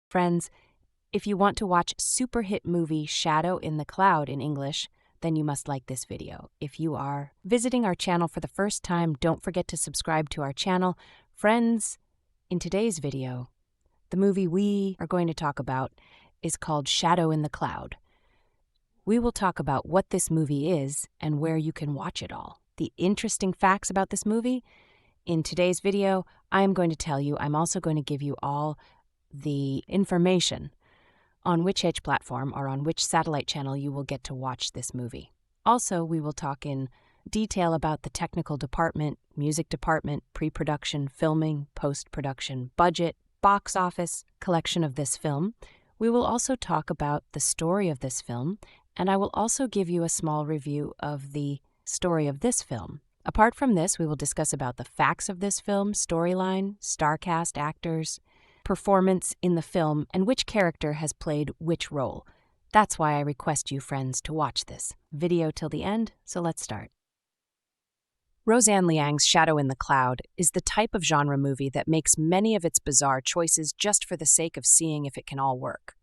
Friends, if you want to watch super hit movie Shadow in the Cloud in English, then you must like this video. If you are visiting our channel for the first time, don't forget to subscribe to our channel. Friends, in today's video, the movie we are going to talk about is called Shadow in the Cloud. We will talk about what this movie is and where you can watch it all. The interesting facts about this movie. In today's video, I am going to tell you, I'm also going to give you all the information on which platform or on which satellite channel you will get to watch this movie. Also, we will talk in detail about the technical department, music department, pre-production, filming, post-production, budget, box office, collection of this film. We will also talk about the story of this film, and I will also give you a small review of the story of this film. Apart from this, we will discuss about the facts of this film, storyline, star cast, actors, performance in the film, and which character has played which role. That's why I request you, friends, to watch this video till the end, so let's start. Roseanne Liang's Shadow in the Cloud is the type of genre movie that makes many of its bizarre choices just for the sake of seeing if it can all work.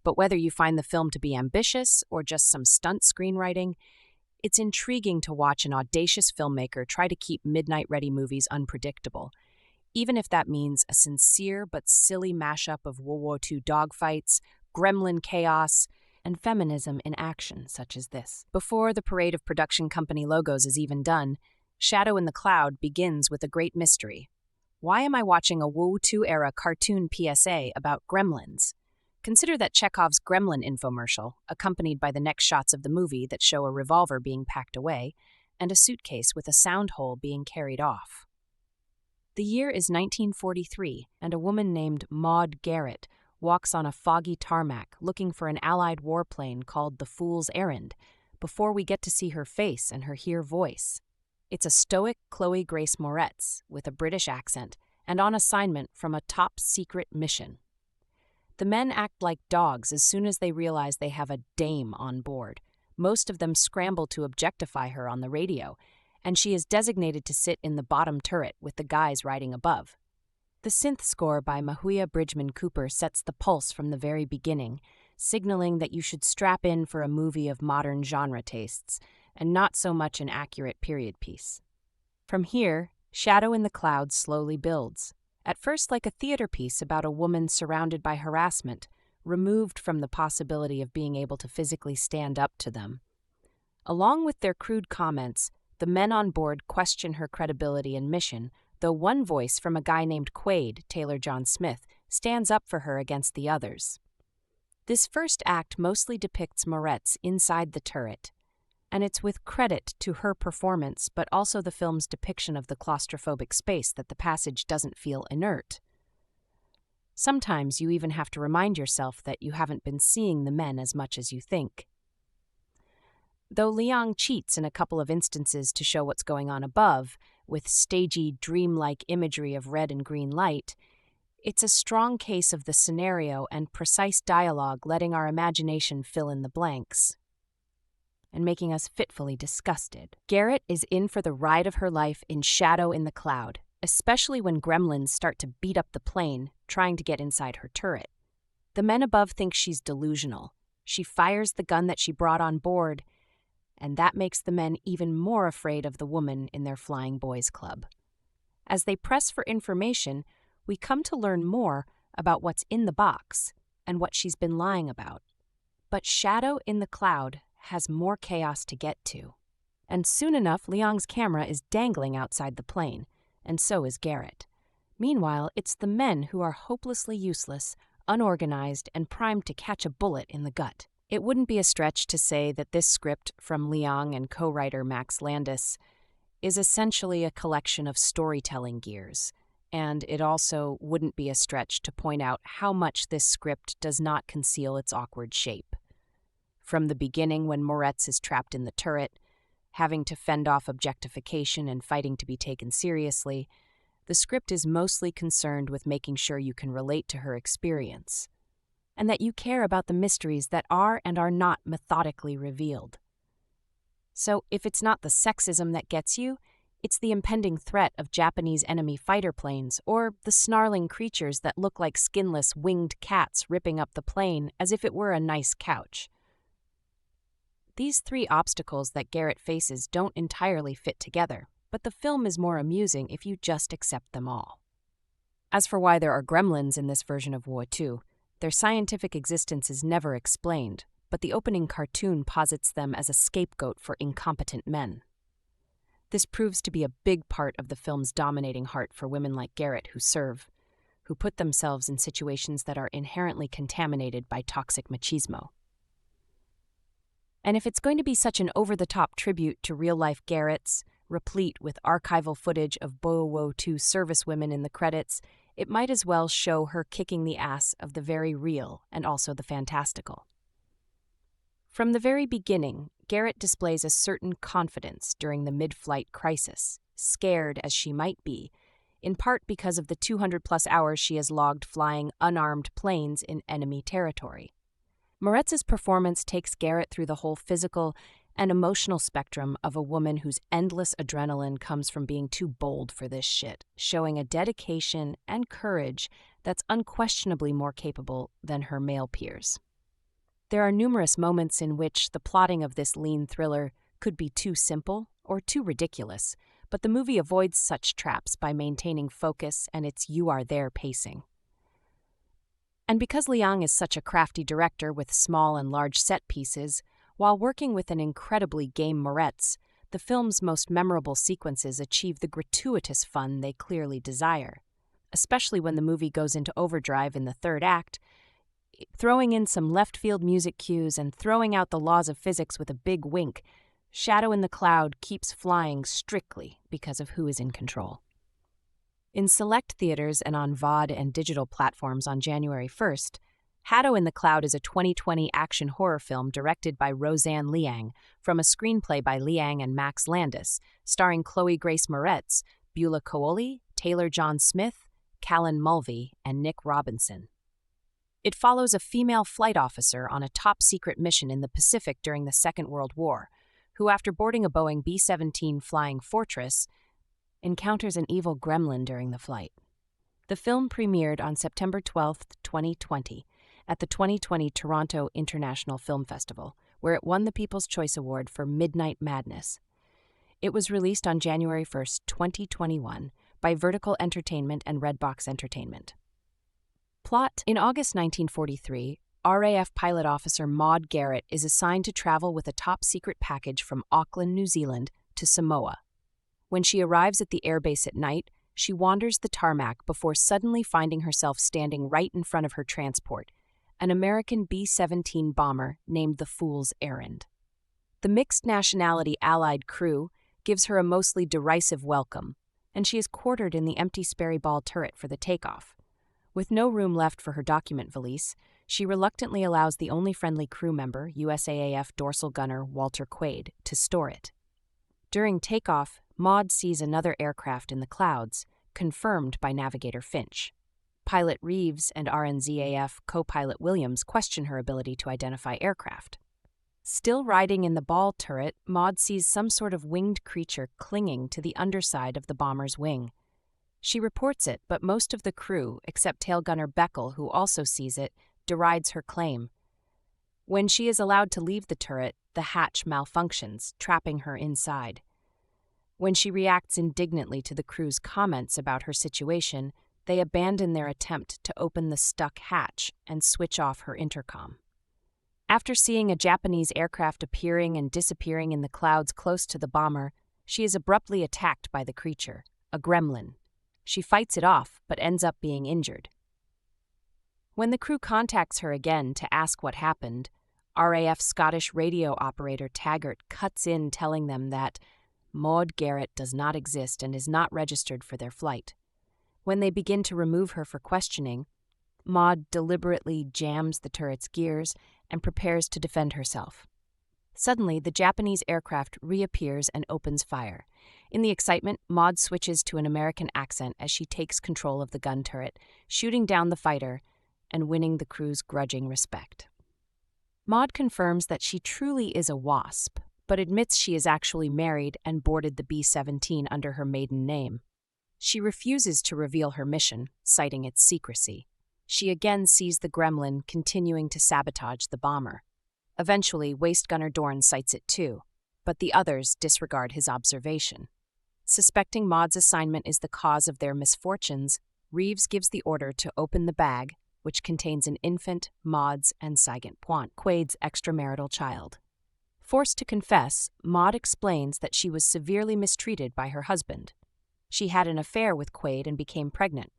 But whether you find the film to be ambitious or just some stunt screenwriting, it's intriguing to watch an audacious filmmaker try to keep midnight-ready movies unpredictable, even if that means a sincere but silly mashup of World War II dogfights, gremlin chaos, and feminism in action such as this. Before the parade of production company logos is even done, Shadow in the Cloud begins with a great mystery. Why am I watching a World War II-era cartoon PSA about gremlins? Consider that Chekhov's Gremlin infomercial, accompanied by the next shots of the movie that show a revolver being packed away and a suitcase with a sound hole being carried off. The year is 1943, and a woman named Maud Garrett walks on a foggy tarmac looking for an Allied warplane called the Fool's Errand before we get to see her face and hear voice. It's a stoic Chloë Grace Moretz with a British accent and on assignment from a top-secret mission. The men act like dogs as soon as they realize they have a dame on board. Most of them scramble to objectify her on the radio, and she is designated to sit in the bottom turret with the guys riding above. The synth score by Mahuia Bridgman Cooper sets the pulse from the very beginning, signaling that you should strap in for a movie of modern genre tastes, and not so much an accurate period piece. From here, Shadow in the Cloud slowly builds, at first like a theater piece about a woman surrounded by harassment, removed from the possibility of being able to physically stand up to them. Along with their crude comments, the men on board question her credibility and mission, though one voice from a guy named Quaid, Taylor John Smith, stands up for her against the others. This first act mostly depicts Moretz inside the turret, and it's with credit to her performance but also the film's depiction of the claustrophobic space that the passage doesn't feel inert. Sometimes you even have to remind yourself that you haven't been seeing the men as much as you think. Though Liang cheats in a couple of instances to show what's going on above, with stagey, dreamlike imagery of red and green light, it's a strong case of the scenario and precise dialogue letting our imagination fill in the blanks and making us fitfully disgusted. Garrett is in for the ride of her life in Shadow in the Cloud, especially when gremlins start to beat up the plane, trying to get inside her turret. The men above think she's delusional. She fires the gun that she brought on board, and that makes the men even more afraid of the woman in their Flying Boys Club. As they press for information, we come to learn more about what's in the box and what she's been lying about. But Shadow in the Cloud has more chaos to get to. And soon enough, Liang's camera is dangling outside the plane, and so is Garrett. Meanwhile, it's the men who are hopelessly useless, unorganized, and primed to catch a bullet in the gut. It wouldn't be a stretch to say that this script from Liang and co-writer Max Landis is essentially a collection of storytelling gears, and it also wouldn't be a stretch to point out how much this script does not conceal its awkward shape. From the beginning, when Moretz is trapped in the turret, having to fend off objectification and fighting to be taken seriously, the script is mostly concerned with making sure you can relate to her experience, and that you care about the mysteries that are and are not methodically revealed. So if it's not the sexism that gets you, It's the impending threat of Japanese enemy fighter planes or the snarling creatures that look like skinless winged cats ripping up the plane as if it were a nice couch. These three obstacles that Garrett faces don't entirely fit together, but the film is more amusing if you just accept them all. As for why there are gremlins in this version of War 2, their scientific existence is never explained, but the opening cartoon posits them as a scapegoat for incompetent men. This proves to be a big part of the film's dominating heart for women like Garrett who put themselves in situations that are inherently contaminated by toxic machismo. And if it's going to be such an over-the-top tribute to real-life Garretts, replete with archival footage of Beulah Koale servicewomen in the credits, it might as well show her kicking the ass of the very real and also the fantastical. From the very beginning, Garrett displays a certain confidence during the mid-flight crisis, scared as she might be, in part because of the 200-plus hours she has logged flying unarmed planes in enemy territory. Moretz's performance takes Garrett through the whole physical and emotional spectrum of a woman whose endless adrenaline comes from being too bold for this shit, showing a dedication and courage that's unquestionably more capable than her male peers. There are numerous moments in which the plotting of this lean thriller could be too simple or too ridiculous, but the movie avoids such traps by maintaining focus and its you are there pacing. And because Liang is such a crafty director with small and large set pieces, while working with an incredibly game Moretz, the film's most memorable sequences achieve the gratuitous fun they clearly desire, especially when the movie goes into overdrive in the third act, throwing in some left-field music cues and throwing out the laws of physics with a big wink. Shadow in the Cloud keeps flying strictly because of who is in control. In select theaters and on VOD and digital platforms on January 1st, Shadow in the Cloud is a 2020 action horror film directed by Roseanne Liang from a screenplay by Liang and Max Landis, starring Chloë Grace Moretz, Beulah Koale, Taylor John Smith, Callan Mulvey, and Nick Robinson. It follows a female flight officer on a top-secret mission in the Pacific during the Second World War, who, after boarding a Boeing B-17 Flying Fortress, encounters an evil gremlin during the flight. The film premiered on September 12, 2020, at the 2020 Toronto International Film Festival, where it won the People's Choice Award for Midnight Madness. It was released on January 1, 2021, by Vertical Entertainment and Redbox Entertainment. Plot: in August 1943, RAF pilot officer Maud Garrett is assigned to travel with a top-secret package from Auckland, New Zealand, to Samoa. When she arrives at the airbase at night, she wanders the tarmac before suddenly finding herself standing right in front of her transport, an American B-17 bomber named the Fool's Errand. The mixed-nationality Allied crew gives her a mostly derisive welcome, and she is quartered in the empty Sperry Ball turret for the takeoff. With no room left for her document valise, she reluctantly allows the only friendly crew member, USAAF dorsal gunner Walter Quaid, to store it. During takeoff, Maud sees another aircraft in the clouds, confirmed by Navigator Finch. Pilot Reeves and RNZAF co-pilot Williams question her ability to identify aircraft. Still riding in the ball turret, Maud sees some sort of winged creature clinging to the underside of the bomber's wing. She reports it, but most of the crew, except tail gunner Beckel, who also sees it, derides her claim. When she is allowed to leave the turret, the hatch malfunctions, trapping her inside. When she reacts indignantly to the crew's comments about her situation, they abandon their attempt to open the stuck hatch and switch off her intercom. After seeing a Japanese aircraft appearing and disappearing in the clouds close to the bomber, she is abruptly attacked by the creature, a gremlin. She fights it off, but ends up being injured. When the crew contacts her again to ask what happened, RAF Scottish radio operator Taggart cuts in telling them that Maud Garrett does not exist and is not registered for their flight. When they begin to remove her for questioning, Maud deliberately jams the turret's gears and prepares to defend herself. Suddenly, the Japanese aircraft reappears and opens fire. In the excitement, Maud switches to an American accent as she takes control of the gun turret, shooting down the fighter and winning the crew's grudging respect. Maud confirms that she truly is a wasp, but admits she is actually married and boarded the B-17 under her maiden name. She refuses to reveal her mission, citing its secrecy. She again sees the gremlin continuing to sabotage the bomber. Eventually, Waist Gunner Dorn sights it too, but the others disregard his observation. Suspecting Maud's assignment is the cause of their misfortunes, Reeves gives the order to open the bag, which contains an infant, Maud's and Sigant Point, Quaid's extramarital child. Forced to confess, Maud explains that she was severely mistreated by her husband. She had an affair with Quaid and became pregnant.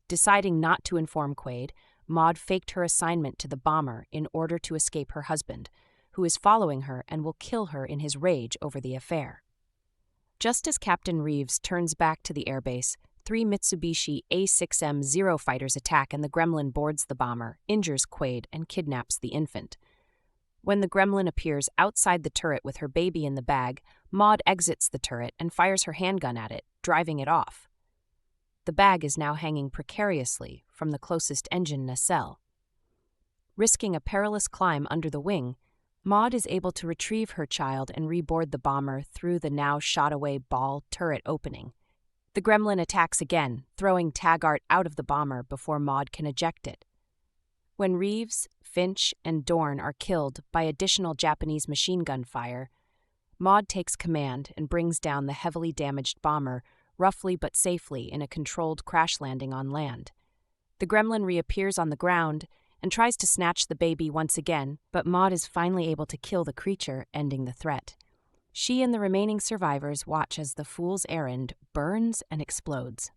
Deciding not to inform Quaid, Maud faked her assignment to the bomber in order to escape her husband, who is following her and will kill her in his rage over the affair. Just as Captain Reeves turns back to the airbase, 3 Mitsubishi A6M Zero fighters attack and the gremlin boards the bomber, injures Quaid, and kidnaps the infant. When the gremlin appears outside the turret with her baby in the bag, Maud exits the turret and fires her handgun at it, driving it off. The bag is now hanging precariously from the closest engine nacelle. Risking a perilous climb under the wing, Maud is able to retrieve her child and reboard the bomber through the now shot-away ball turret opening. The gremlin attacks again, throwing Taggart out of the bomber before Maud can eject it. When Reeves, Finch, and Dorn are killed by additional Japanese machine gun fire, Maud takes command and brings down the heavily damaged bomber, roughly but safely in a controlled crash landing on land. The gremlin reappears on the ground and tries to snatch the baby once again, but Maud is finally able to kill the creature, ending the threat. She and the remaining survivors watch as the fool's errand burns and explodes.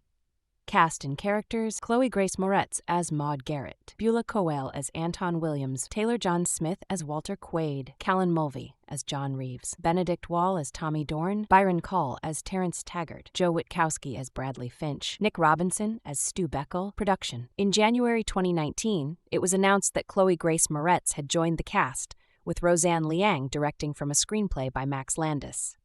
Cast and characters: Chloë Grace Moretz as Maud Garrett, Beulah Koale as Anton Williams, Taylor John Smith as Walter Quaid, Callan Mulvey as John Reeves, Benedict Wall as Tommy Dorn, Byron Call as Terrence Taggart, Joe Witkowski as Bradley Finch, Nick Robinson as Stu Beckel. Production. In January 2019, it was announced that Chloë Grace Moretz had joined the cast, with Roseanne Liang directing from a screenplay by Max Landis.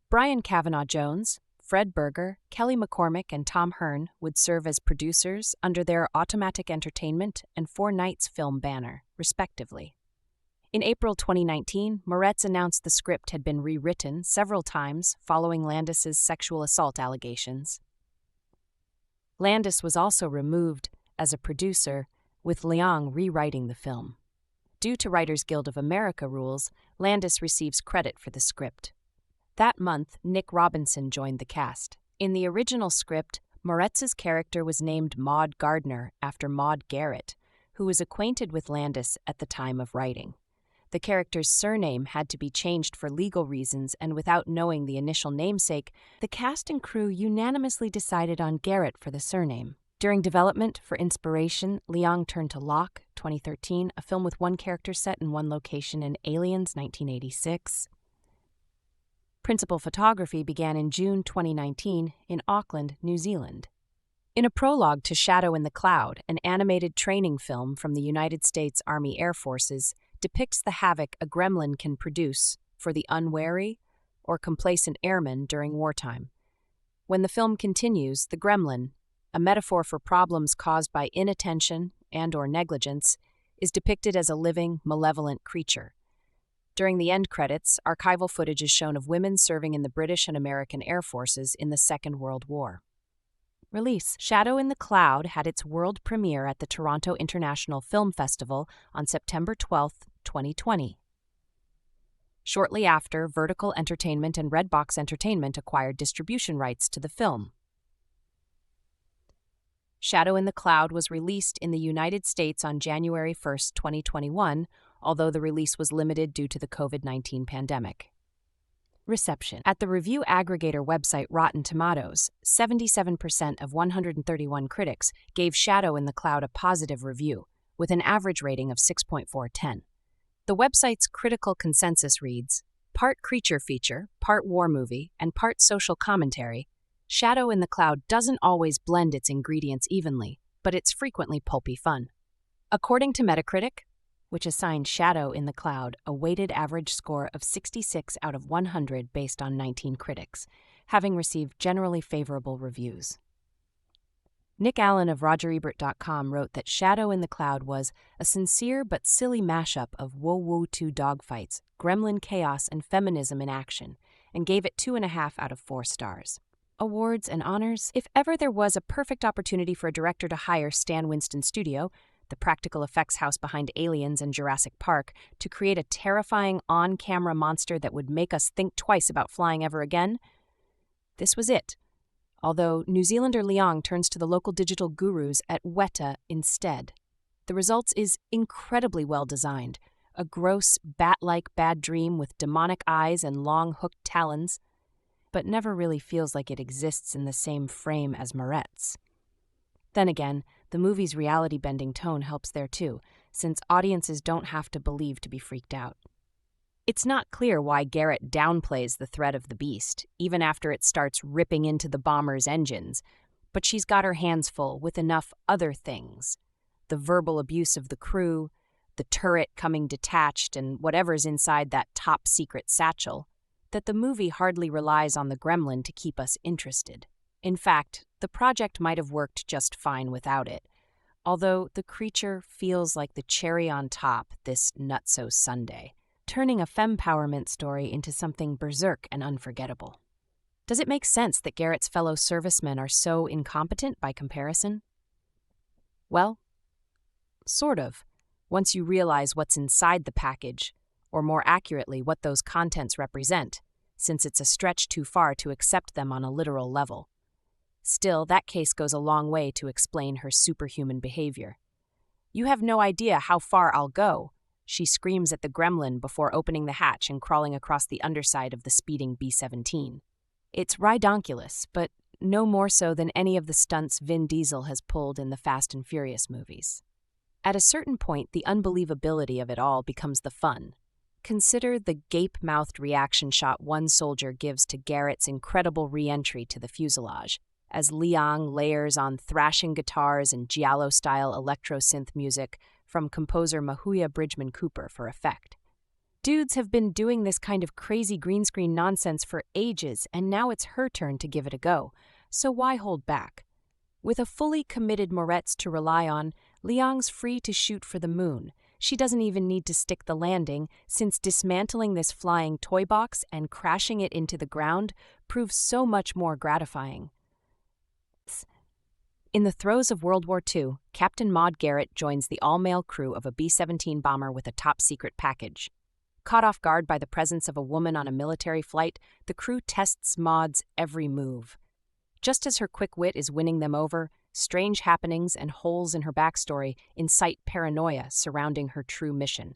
Brian Kavanaugh-Jones, Fred Berger, Kelly McCormick, and Tom Hern would serve as producers under their Automatik Entertainment and Four Nights film banner, respectively. In April 2019, Moretz announced the script had been rewritten several times following Landis's sexual assault allegations. Landis was also removed as a producer, with Liang rewriting the film. Due to Writers Guild of America rules, Landis receives credit for the script. That month, Nick Robinson joined the cast. In the original script, Moretz's character was named Maud Gardner after Maud Garrett, who was acquainted with Landis at the time of writing. The character's surname had to be changed for legal reasons, and without knowing the initial namesake, the cast and crew unanimously decided on Garrett for the surname. During development, for inspiration, Liang turned to Locke, 2013, a film with one character set in one location in Aliens, 1986. Principal photography began in June 2019 in Auckland, New Zealand. In a prologue to Shadow in the Cloud, an animated training film from the United States Army Air Forces depicts the havoc a gremlin can produce for the unwary or complacent airman during wartime. When the film continues, the gremlin, a metaphor for problems caused by inattention and/or negligence, is depicted as a living, malevolent creature. During the end credits, archival footage is shown of women serving in the British and American Air Forces in the Second World War. Release: Shadow in the Cloud had its world premiere at the Toronto International Film Festival on September 12, 2020. Shortly after, Vertical Entertainment and Redbox Entertainment acquired distribution rights to the film. Shadow in the Cloud was released in the United States on January 1, 2021, although the release was limited due to the COVID-19 pandemic. Reception. At the review aggregator website Rotten Tomatoes, 77% of 131 critics gave Shadow in the Cloud a positive review, with an average rating of 6.4/10. The website's critical consensus reads, part creature feature, part war movie, and part social commentary, Shadow in the Cloud doesn't always blend its ingredients evenly, but it's frequently pulpy fun. According to Metacritic, which assigned Shadow in the Cloud a weighted average score of 66 out of 100 based on 19 critics, having received generally favorable reviews. Nick Allen of RogerEbert.com wrote that Shadow in the Cloud was a sincere but silly mashup of World War II dogfights, gremlin chaos, and feminism in action, and gave it 2.5 out of 4 stars. Awards and honors. If ever there was a perfect opportunity for a director to hire Stan Winston Studio, the practical effects house behind Aliens and Jurassic Park, to create a terrifying on-camera monster that would make us think twice about flying ever again, this was it. Although New Zealander Liang turns to the local digital gurus at Weta instead. The result is incredibly well designed, a gross, bat-like bad dream with demonic eyes and long hooked talons, but never really feels like it exists in the same frame as Moretz. Then again, the movie's reality-bending tone helps there too, since audiences don't have to believe to be freaked out. It's not clear why Garrett downplays the threat of the beast, even after it starts ripping into the bomber's engines, but she's got her hands full with enough other things. The verbal abuse of the crew, the turret coming detached, and whatever's inside that top-secret satchel, that the movie hardly relies on the gremlin to keep us interested. In fact, the project might have worked just fine without it, although the creature feels like the cherry on top this nutso Sunday, turning a fempowerment story into something berserk and unforgettable. Does it make sense that Garrett's fellow servicemen are so incompetent by comparison? Well, sort of, once you realize what's inside the package, or more accurately, what those contents represent, since it's a stretch too far to accept them on a literal level. Still, that case goes a long way to explain her superhuman behavior. "You have no idea how far I'll go," she screams at the gremlin before opening the hatch and crawling across the underside of the speeding B-17. It's ridonkulous, but no more so than any of the stunts Vin Diesel has pulled in the Fast and Furious movies. At a certain point, the unbelievability of it all becomes the fun. Consider the gape-mouthed reaction shot one soldier gives to Garrett's incredible re-entry to the fuselage, as Liang layers on thrashing guitars and giallo-style electro-synth music from composer Mahuya Bridgman Cooper for effect. Dudes have been doing this kind of crazy green screen nonsense for ages, and now it's her turn to give it a go, so why hold back? With a fully committed Moretz to rely on, Liang's free to shoot for the moon. She doesn't even need to stick the landing, since dismantling this flying toy box and crashing it into the ground proves so much more gratifying. In the throes of World War II, Captain Maud Garrett joins the all-male crew of a B-17 bomber with a top-secret package. Caught off guard by the presence of a woman on a military flight, the crew tests Maud's every move. Just as her quick wit is winning them over, strange happenings and holes in her backstory incite paranoia surrounding her true mission.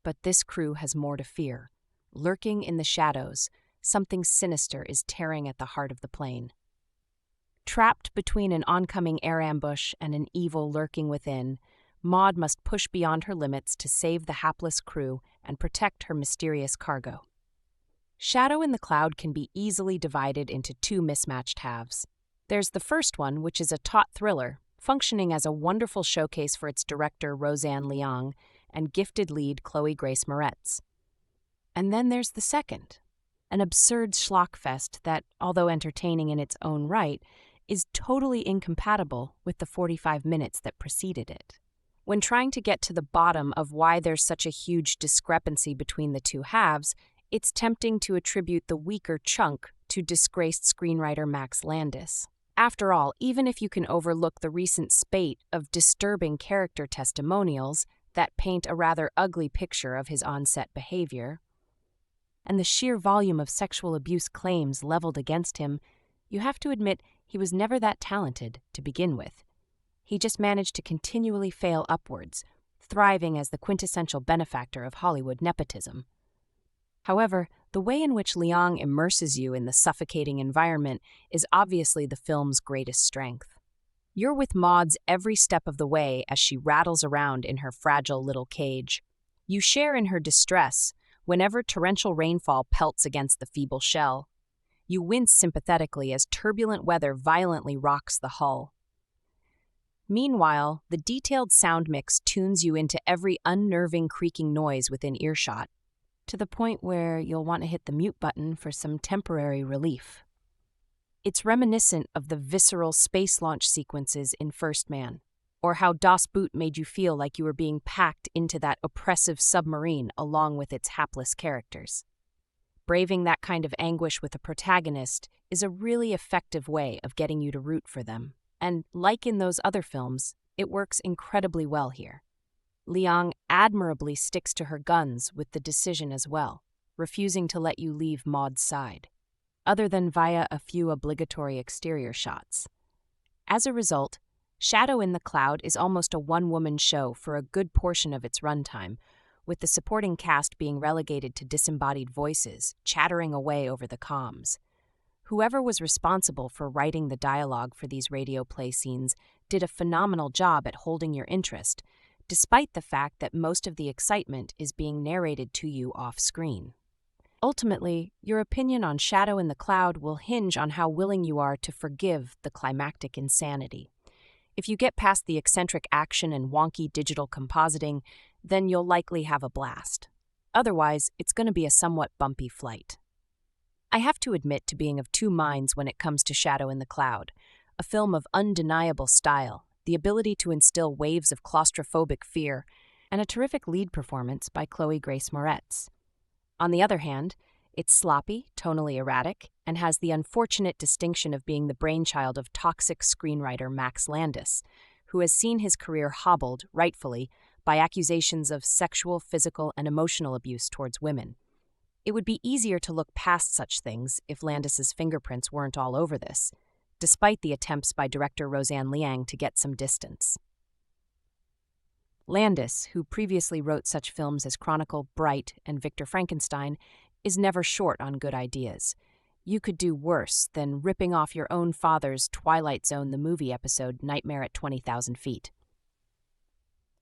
But this crew has more to fear. Lurking in the shadows, something sinister is tearing at the heart of the plane. Trapped between an oncoming air ambush and an evil lurking within, Maud must push beyond her limits to save the hapless crew and protect her mysterious cargo. Shadow in the Cloud can be easily divided into 2 mismatched halves. There's the first one, which is a taut thriller, functioning as a wonderful showcase for its director Roseanne Liang and gifted lead Chloë Grace Moretz. And then there's the second, an absurd schlockfest that, although entertaining in its own right, is totally incompatible with the 45 minutes that preceded it. When trying to get to the bottom of why there's such a huge discrepancy between the 2 halves, it's tempting to attribute the weaker chunk to disgraced screenwriter Max Landis. After all, even if you can overlook the recent spate of disturbing character testimonials that paint a rather ugly picture of his on-set behavior, and the sheer volume of sexual abuse claims leveled against him, you have to admit he was never that talented to begin with. He just managed to continually fail upwards, thriving as the quintessential benefactor of Hollywood nepotism. However, the way in which Liang immerses you in the suffocating environment is obviously the film's greatest strength. You're with Maud's every step of the way as she rattles around in her fragile little cage. You share in her distress whenever torrential rainfall pelts against the feeble shell. You wince sympathetically as turbulent weather violently rocks the hull. Meanwhile, the detailed sound mix tunes you into every unnerving creaking noise within earshot, to the point where you'll want to hit the mute button for some temporary relief. It's reminiscent of the visceral space launch sequences in First Man, or how Das Boot made you feel like you were being packed into that oppressive submarine along with its hapless characters. Braving that kind of anguish with a protagonist is a really effective way of getting you to root for them, and like in those other films, it works incredibly well here. Liang admirably sticks to her guns with the decision as well, refusing to let you leave Maud's side, other than via a few obligatory exterior shots. As a result, Shadow in the Cloud is almost a one-woman show for a good portion of its runtime, with the supporting cast being relegated to disembodied voices, chattering away over the comms. Whoever was responsible for writing the dialogue for these radio play scenes did a phenomenal job at holding your interest, despite the fact that most of the excitement is being narrated to you off-screen. Ultimately, your opinion on Shadow in the Cloud will hinge on how willing you are to forgive the climactic insanity. If you get past the eccentric action and wonky digital compositing, then you'll likely have a blast. Otherwise, it's going to be a somewhat bumpy flight. I have to admit to being of two minds when it comes to Shadow in the Cloud, a film of undeniable style, the ability to instill waves of claustrophobic fear, and a terrific lead performance by Chloë Grace Moretz. On the other hand, it's sloppy, tonally erratic, and has the unfortunate distinction of being the brainchild of toxic screenwriter Max Landis, who has seen his career hobbled, rightfully, by accusations of sexual, physical, and emotional abuse towards women. It would be easier to look past such things if Landis's fingerprints weren't all over this, despite the attempts by director Roseanne Liang to get some distance. Landis, who previously wrote such films as Chronicle, Bright, and Victor Frankenstein, is never short on good ideas. You could do worse than ripping off your own father's Twilight Zone the movie episode Nightmare at 20,000 Feet.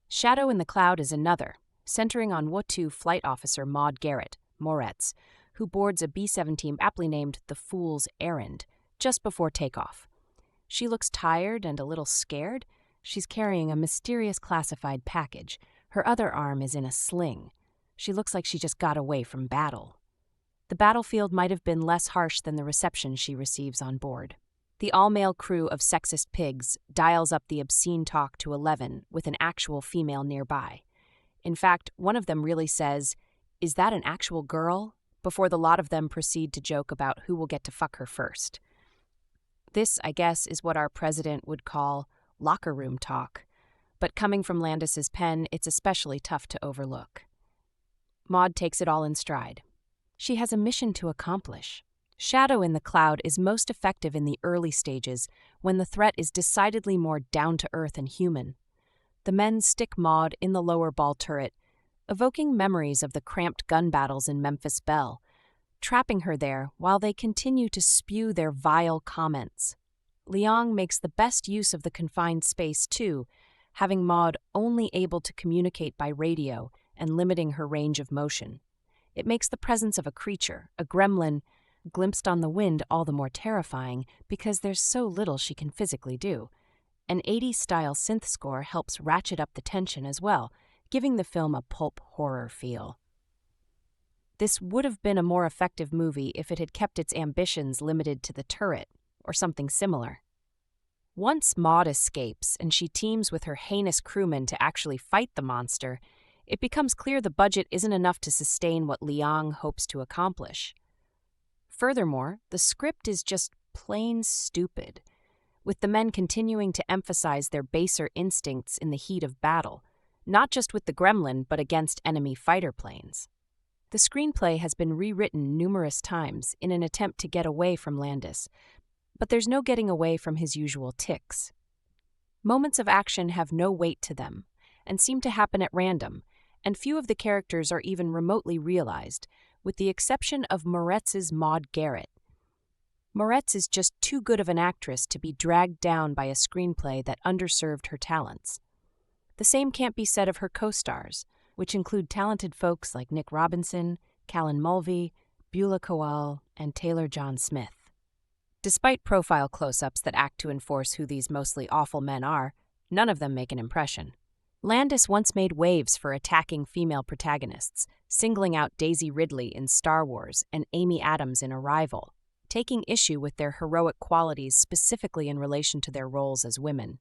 Shadow in the Cloud is another, centering on WO2 flight officer Maud Garrett, Moretz, who boards a B-17 aptly named The Fool's Errand, just before takeoff. She looks tired and a little scared. She's carrying a mysterious classified package. Her other arm is in a sling. She looks like she just got away from battle. The battlefield might have been less harsh than the reception she receives on board. The all-male crew of sexist pigs dials up the obscene talk to 11 with an actual female nearby. In fact, one of them really says, "Is that an actual girl?" before the lot of them proceed to joke about who will get to fuck her first. This, I guess, is what our president would call locker room talk, but coming from Landis's pen, it's especially tough to overlook. Maud takes it all in stride. She has a mission to accomplish. Shadow in the Cloud is most effective in the early stages, when the threat is decidedly more down-to-earth and human. The men stick Maud in the lower ball turret, evoking memories of the cramped gun battles in Memphis Belle, trapping her there while they continue to spew their vile comments. Liang makes the best use of the confined space, too, having Maud only able to communicate by radio and limiting her range of motion. It makes the presence of a creature, a gremlin, glimpsed on the wind all the more terrifying because there's so little she can physically do. An 80s-style synth score helps ratchet up the tension as well, giving the film a pulp horror feel. This would have been a more effective movie if it had kept its ambitions limited to the turret, or something similar. Once Maud escapes and she teams with her heinous crewmen to actually fight the monster, it becomes clear the budget isn't enough to sustain what Liang hopes to accomplish. Furthermore, the script is just plain stupid, with the men continuing to emphasize their baser instincts in the heat of battle, not just with the gremlin but against enemy fighter planes. The screenplay has been rewritten numerous times in an attempt to get away from Landis, but there's no getting away from his usual tics. Moments of action have no weight to them and seem to happen at random, and few of the characters are even remotely realized, with the exception of Moretz's Maud Garrett. Moretz is just too good of an actress to be dragged down by a screenplay that underserved her talents. The same can't be said of her co-stars, which include talented folks like Nick Robinson, Callan Mulvey, Beulah Koale, and Taylor John Smith. Despite profile close-ups that act to enforce who these mostly awful men are, none of them make an impression. Landis once made waves for attacking female protagonists, singling out Daisy Ridley in Star Wars and Amy Adams in Arrival. taking issue with their heroic qualities specifically in relation to their roles as women.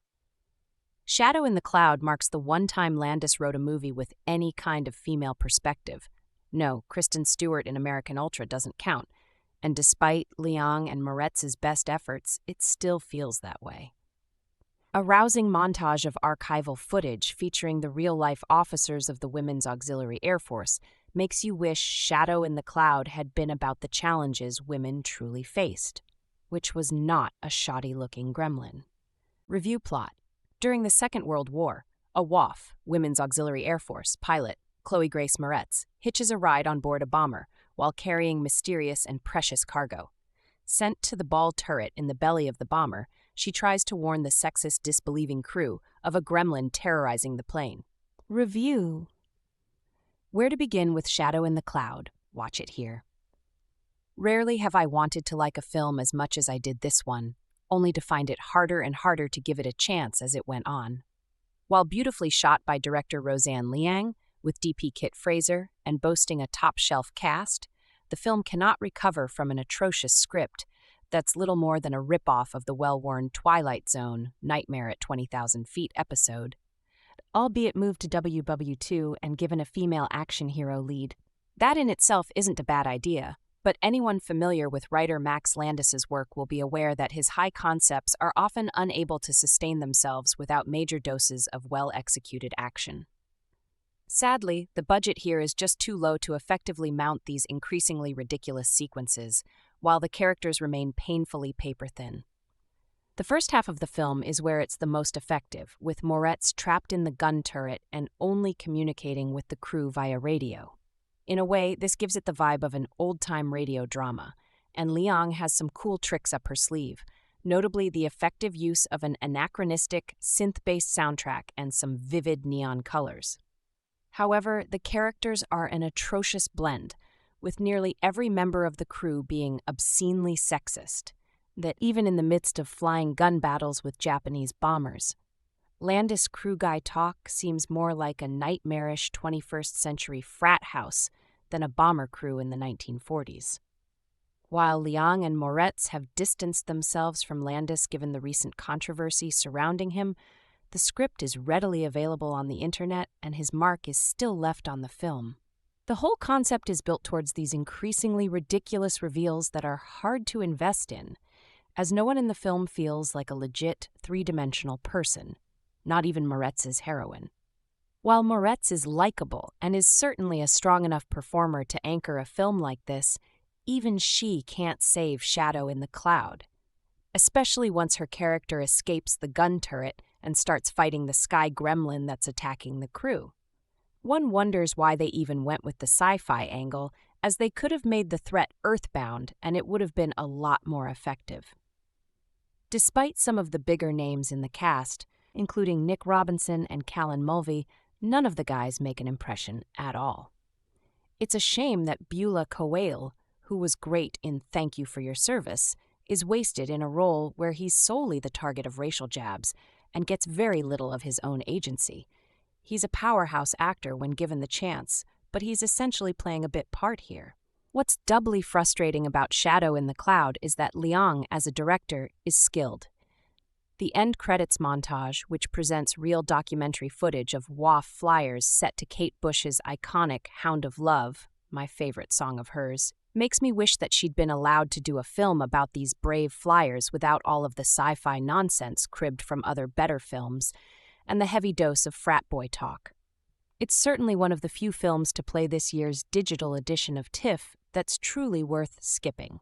Shadow in the Cloud marks the one time Landis wrote a movie with any kind of female perspective. No, Kristen Stewart in American Ultra doesn't count, and despite Liang and Moretz's best efforts, it still feels that way. A rousing montage of archival footage featuring the real-life officers of the Women's Auxiliary Air Force makes you wish Shadow in the Cloud had been about the challenges women truly faced, which was not a shoddy-looking gremlin. Review plot. During the Second World War, a WAF, Women's Auxiliary Air Force, pilot, Chloë Grace Moretz, hitches a ride on board a bomber while carrying mysterious and precious cargo. Sent to the ball turret in the belly of the bomber, she tries to warn the sexist, disbelieving crew of a gremlin terrorizing the plane. Review. Where to begin with Shadow in the Cloud? Watch it here. Rarely have I wanted to like a film as much as I did this one, only to find it harder and harder to give it a chance as it went on. While beautifully shot by director Roseanne Liang, with DP Kit Fraser, and boasting a top-shelf cast, the film cannot recover from an atrocious script that's little more than a rip-off of the well-worn Twilight Zone, Nightmare at 20,000 Feet episode, albeit moved to WW2 and given a female action hero lead. That in itself isn't a bad idea, but anyone familiar with writer Max Landis's work will be aware that his high concepts are often unable to sustain themselves without major doses of well-executed action. Sadly, the budget here is just too low to effectively mount these increasingly ridiculous sequences, while the characters remain painfully paper-thin. The first half of the film is where it's the most effective, with Moretz trapped in the gun turret and only communicating with the crew via radio. In a way, this gives it the vibe of an old-time radio drama, and Liang has some cool tricks up her sleeve, notably the effective use of an anachronistic, synth-based soundtrack and some vivid neon colors. However, the characters are an atrocious blend, with nearly every member of the crew being obscenely sexist, that even in the midst of flying gun battles with Japanese bombers, Landis crew guy talk seems more like a nightmarish 21st century frat house than a bomber crew in the 1940s. While Liang and Moretz have distanced themselves from Landis given the recent controversy surrounding him, the script is readily available on the internet and his mark is still left on the film. The whole concept is built towards these increasingly ridiculous reveals that are hard to invest in, as no one in the film feels like a legit, three-dimensional person, not even Moretz's heroine. While Moretz is likable and is certainly a strong enough performer to anchor a film like this, even she can't save Shadow in the Cloud, especially once her character escapes the gun turret and starts fighting the sky gremlin that's attacking the crew. One wonders why they even went with the sci-fi angle, as they could have made the threat earthbound and it would have been a lot more effective. Despite some of the bigger names in the cast, including Nick Robinson and Callan Mulvey, none of the guys make an impression at all. It's a shame that Beulah Koale, who was great in Thank You for Your Service, is wasted in a role where he's solely the target of racial jabs and gets very little of his own agency. He's a powerhouse actor when given the chance, but he's essentially playing a bit part here. What's doubly frustrating about Shadow in the Cloud is that Liang, as a director, is skilled. The end credits montage, which presents real documentary footage of WAF flyers set to Kate Bush's iconic Hound of Love, my favorite song of hers, makes me wish that she'd been allowed to do a film about these brave flyers without all of the sci-fi nonsense cribbed from other better films and the heavy dose of frat boy talk. It's certainly one of the few films to play this year's digital edition of TIFF that's truly worth skipping.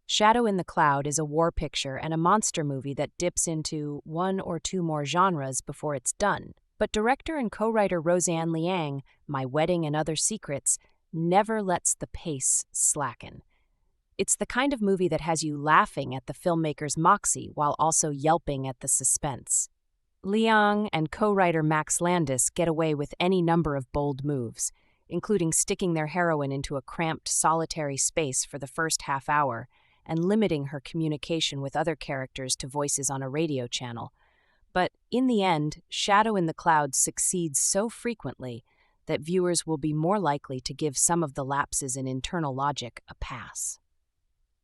Shadow in the Cloud is a war picture and a monster movie that dips into one or two more genres before it's done, but director and co-writer Roseanne Liang, My Wedding and Other Secrets, never lets the pace slacken. It's the kind of movie that has you laughing at the filmmaker's moxie while also yelping at the suspense. Liang and co-writer Max Landis get away with any number of bold moves, including sticking their heroine into a cramped, solitary space for the first half hour and limiting her communication with other characters to voices on a radio channel. But in the end, Shadow in the Cloud succeeds so frequently that viewers will be more likely to give some of the lapses in internal logic a pass.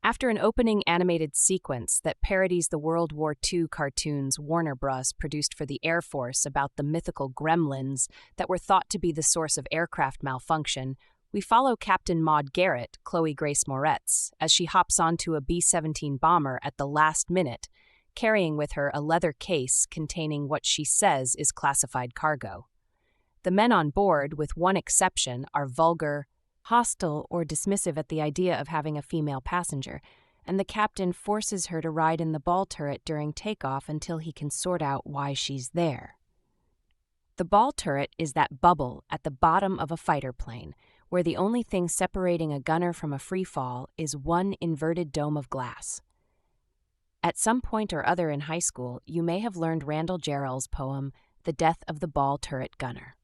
After an opening animated sequence that parodies the World War II cartoons Warner Bros. Produced for the Air Force about the mythical gremlins that were thought to be the source of aircraft malfunction, we follow Captain Maud Garrett, Chloe Grace Moretz, as she hops onto a B-17 bomber at the last minute, carrying with her a leather case containing what she says is classified cargo. The men on board, with one exception, are vulgar, hostile, or dismissive at the idea of having a female passenger, and the captain forces her to ride in the ball turret during takeoff until he can sort out why she's there. The ball turret is that bubble at the bottom of a fighter plane, where the only thing separating a gunner from a free fall is one inverted dome of glass. At some point or other in high school, you may have learned Randall Jarrell's poem, The Death of the Ball Turret Gunner.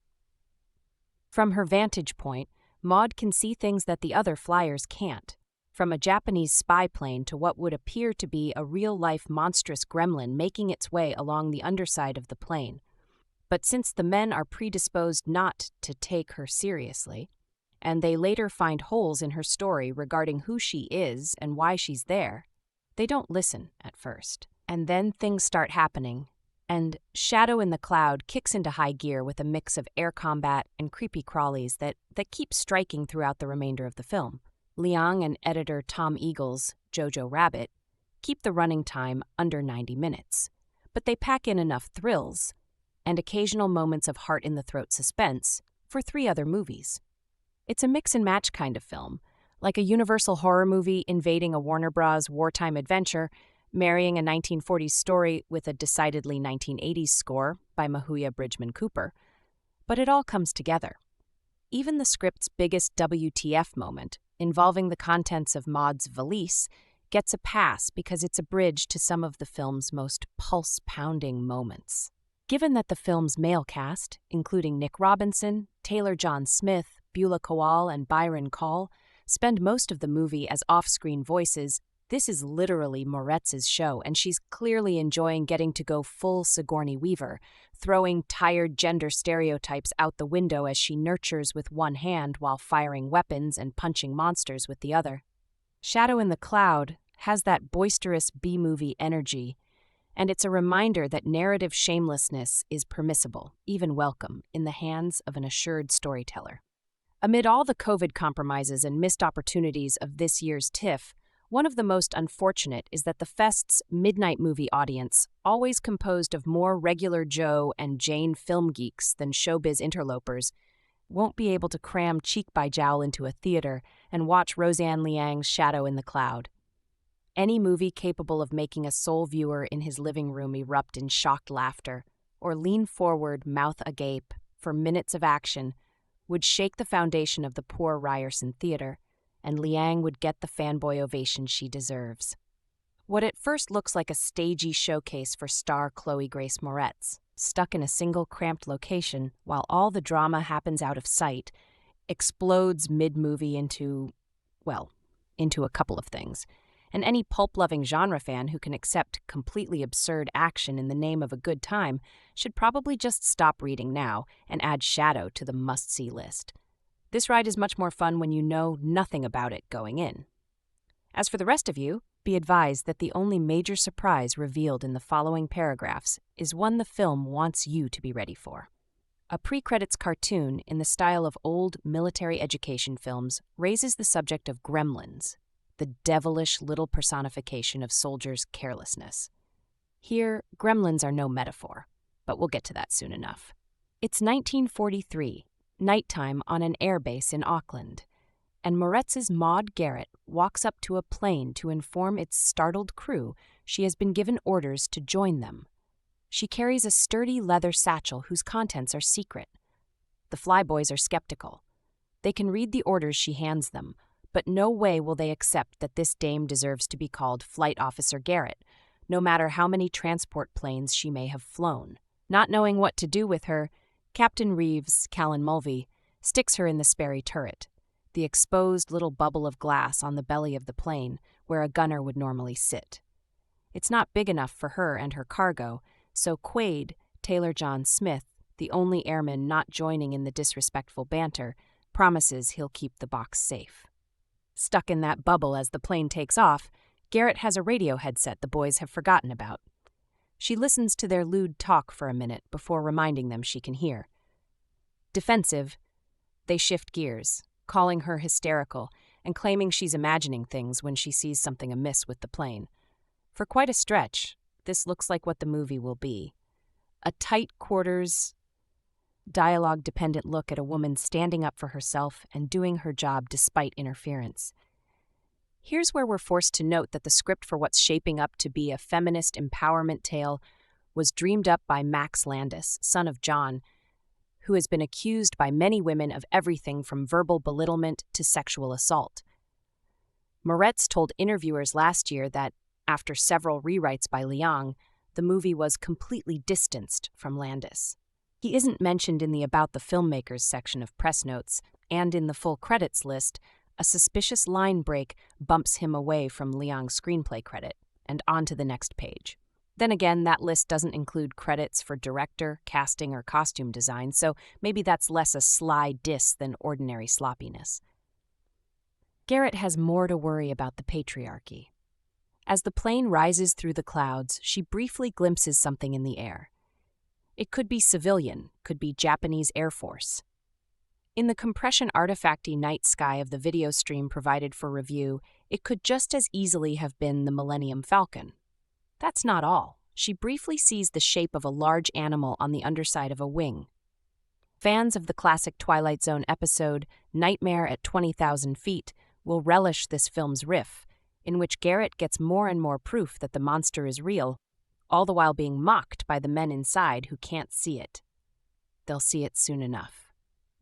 From her vantage point, Maud can see things that the other flyers can't, from a Japanese spy plane to what would appear to be a real-life monstrous gremlin making its way along the underside of the plane. But since the men are predisposed not to take her seriously, and they later find holes in her story regarding who she is and why she's there, they don't listen at first. And then things start happening, and Shadow in the Cloud kicks into high gear with a mix of air combat and creepy crawlies that keep striking throughout the remainder of the film. Liang and editor Tom Eagles, Jojo Rabbit, keep the running time under 90 minutes, but they pack in enough thrills and occasional moments of heart-in-the-throat suspense for 3 other movies. It's a mix-and-match kind of film, like a Universal horror movie invading a Warner Bros. Wartime adventure, marrying a 1940s story with a decidedly 1980s score by Mahuya Bridgman Cooper. But it all comes together. Even the script's biggest WTF moment, involving the contents of Maud's valise, gets a pass because it's a bridge to some of the film's most pulse-pounding moments. Given that the film's male cast, including Nick Robinson, Taylor John Smith, Beulah Koale, and Byron Call, spend most of the movie as off-screen voices, this is literally Moretz's show, and she's clearly enjoying getting to go full Sigourney Weaver, throwing tired gender stereotypes out the window as she nurtures with one hand while firing weapons and punching monsters with the other. Shadow in the Cloud has that boisterous B-movie energy, and it's a reminder that narrative shamelessness is permissible, even welcome, in the hands of an assured storyteller. Amid all the COVID compromises and missed opportunities of this year's TIFF, one of the most unfortunate is that the Fest's midnight movie audience, always composed of more regular Joe and Jane film geeks than showbiz interlopers, won't be able to cram cheek by jowl into a theater and watch Roseanne Liang's Shadow in the Cloud. Any movie capable of making a sole viewer in his living room erupt in shocked laughter, or lean forward, mouth agape, for minutes of action, would shake the foundation of the poor Ryerson Theater, and Liang would get the fanboy ovation she deserves. What at first looks like a stagey showcase for star Chloe Grace Moretz, stuck in a single cramped location while all the drama happens out of sight, explodes mid-movie into a couple of things. And any pulp-loving genre fan who can accept completely absurd action in the name of a good time should probably just stop reading now and add Shadow to the must-see list. This ride is much more fun when you know nothing about it going in. As for the rest of you, be advised that the only major surprise revealed in the following paragraphs is one the film wants you to be ready for. A pre-credits cartoon in the style of old military education films raises the subject of gremlins, the devilish little personification of soldiers' carelessness. Here, gremlins are no metaphor, but we'll get to that soon enough. It's 1943. Nighttime on an airbase in Auckland, and Moretz's Maud Garrett walks up to a plane to inform its startled crew she has been given orders to join them. She carries a sturdy leather satchel whose contents are secret. The flyboys are skeptical. They can read the orders she hands them, but no way will they accept that this dame deserves to be called Flight Officer Garrett, no matter how many transport planes she may have flown. Not knowing what to do with her, Captain Reeves, Callan Mulvey, sticks her in the Sperry turret, the exposed little bubble of glass on the belly of the plane where a gunner would normally sit. It's not big enough for her and her cargo, so Quaid, Taylor John Smith, the only airman not joining in the disrespectful banter, promises he'll keep the box safe. Stuck in that bubble as the plane takes off, Garrett has a radio headset the boys have forgotten about. She listens to their lewd talk for a minute before reminding them she can hear. Defensive, they shift gears, calling her hysterical and claiming she's imagining things when she sees something amiss with the plane. For quite a stretch, this looks like what the movie will be. A tight quarters, dialogue-dependent look at a woman standing up for herself and doing her job despite interference. Here's where we're forced to note that the script for what's shaping up to be a feminist empowerment tale was dreamed up by Max Landis, son of John, who has been accused by many women of everything from verbal belittlement to sexual assault. Moretz told interviewers last year that, after several rewrites by Liang, the movie was completely distanced from Landis. He isn't mentioned in the About the Filmmakers section of press notes, and in the full credits list, a suspicious line break bumps him away from Liang's screenplay credit and onto the next page. Then again, that list doesn't include credits for director, casting, or costume design, so maybe that's less a sly diss than ordinary sloppiness. Garrett has more to worry about the patriarchy. As the plane rises through the clouds, she briefly glimpses something in the air. It could be civilian, could be Japanese Air Force. In the compression artifacty night sky of the video stream provided for review, it could just as easily have been the Millennium Falcon. That's not all. She briefly sees the shape of a large animal on the underside of a wing. Fans of the classic Twilight Zone episode, Nightmare at 20,000 Feet, will relish this film's riff, in which Garrett gets more and more proof that the monster is real, all the while being mocked by the men inside who can't see it. They'll see it soon enough.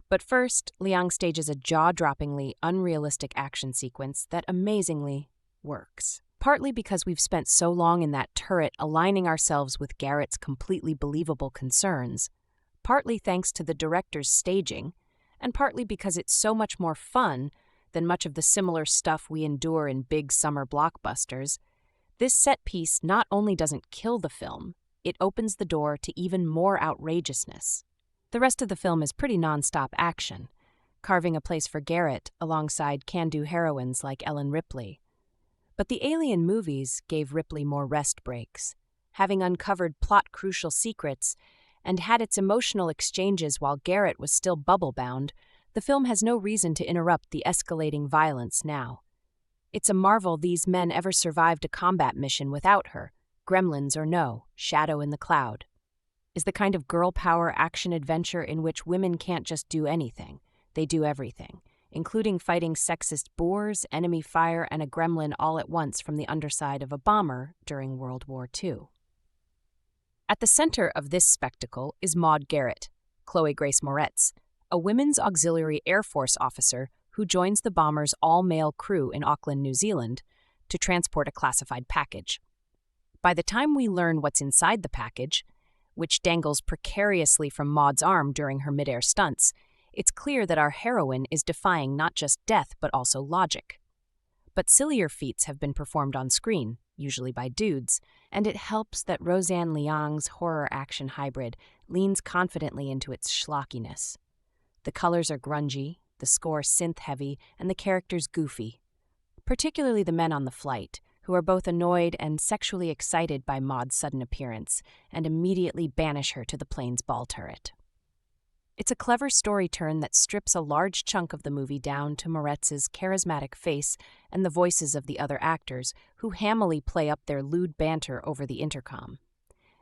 But first, Liang stages a jaw-droppingly unrealistic action sequence that amazingly works. Partly because we've spent so long in that turret aligning ourselves with Garrett's completely believable concerns, partly thanks to the director's staging, and partly because it's so much more fun than much of the similar stuff we endure in big summer blockbusters, this set piece not only doesn't kill the film, it opens the door to even more outrageousness. The rest of the film is pretty non-stop action, carving a place for Garrett alongside can-do heroines like Ellen Ripley. But the Alien movies gave Ripley more rest breaks, having uncovered plot-crucial secrets and had its emotional exchanges while Garrett was still bubble-bound. The film has no reason to interrupt the escalating violence now. It's a marvel these men ever survived a combat mission without her, gremlins or no, shadow in the cloud. Is the kind of girl power action-adventure in which women can't just do anything. They do everything, including fighting sexist boars, enemy fire, and a gremlin all at once from the underside of a bomber during World War II. At the center of this spectacle is Maude Garrett, Chloë Grace Moretz, a Women's Auxiliary Air Force officer who joins the bomber's all-male crew in Auckland, New Zealand, to transport a classified package. By the time we learn what's inside the package, which dangles precariously from Maude's arm during her midair stunts, it's clear that our heroine is defying not just death but also logic. But sillier feats have been performed on screen, usually by dudes, and it helps that Roseanne Liang's horror-action hybrid leans confidently into its schlockiness. The colors are grungy, the score synth-heavy, and the characters goofy, particularly the men on the flight, who are both annoyed and sexually excited by Maude's sudden appearance and immediately banish her to the plane's ball turret. It's a clever story turn that strips a large chunk of the movie down to Moretz's charismatic face and the voices of the other actors, who hammily play up their lewd banter over the intercom.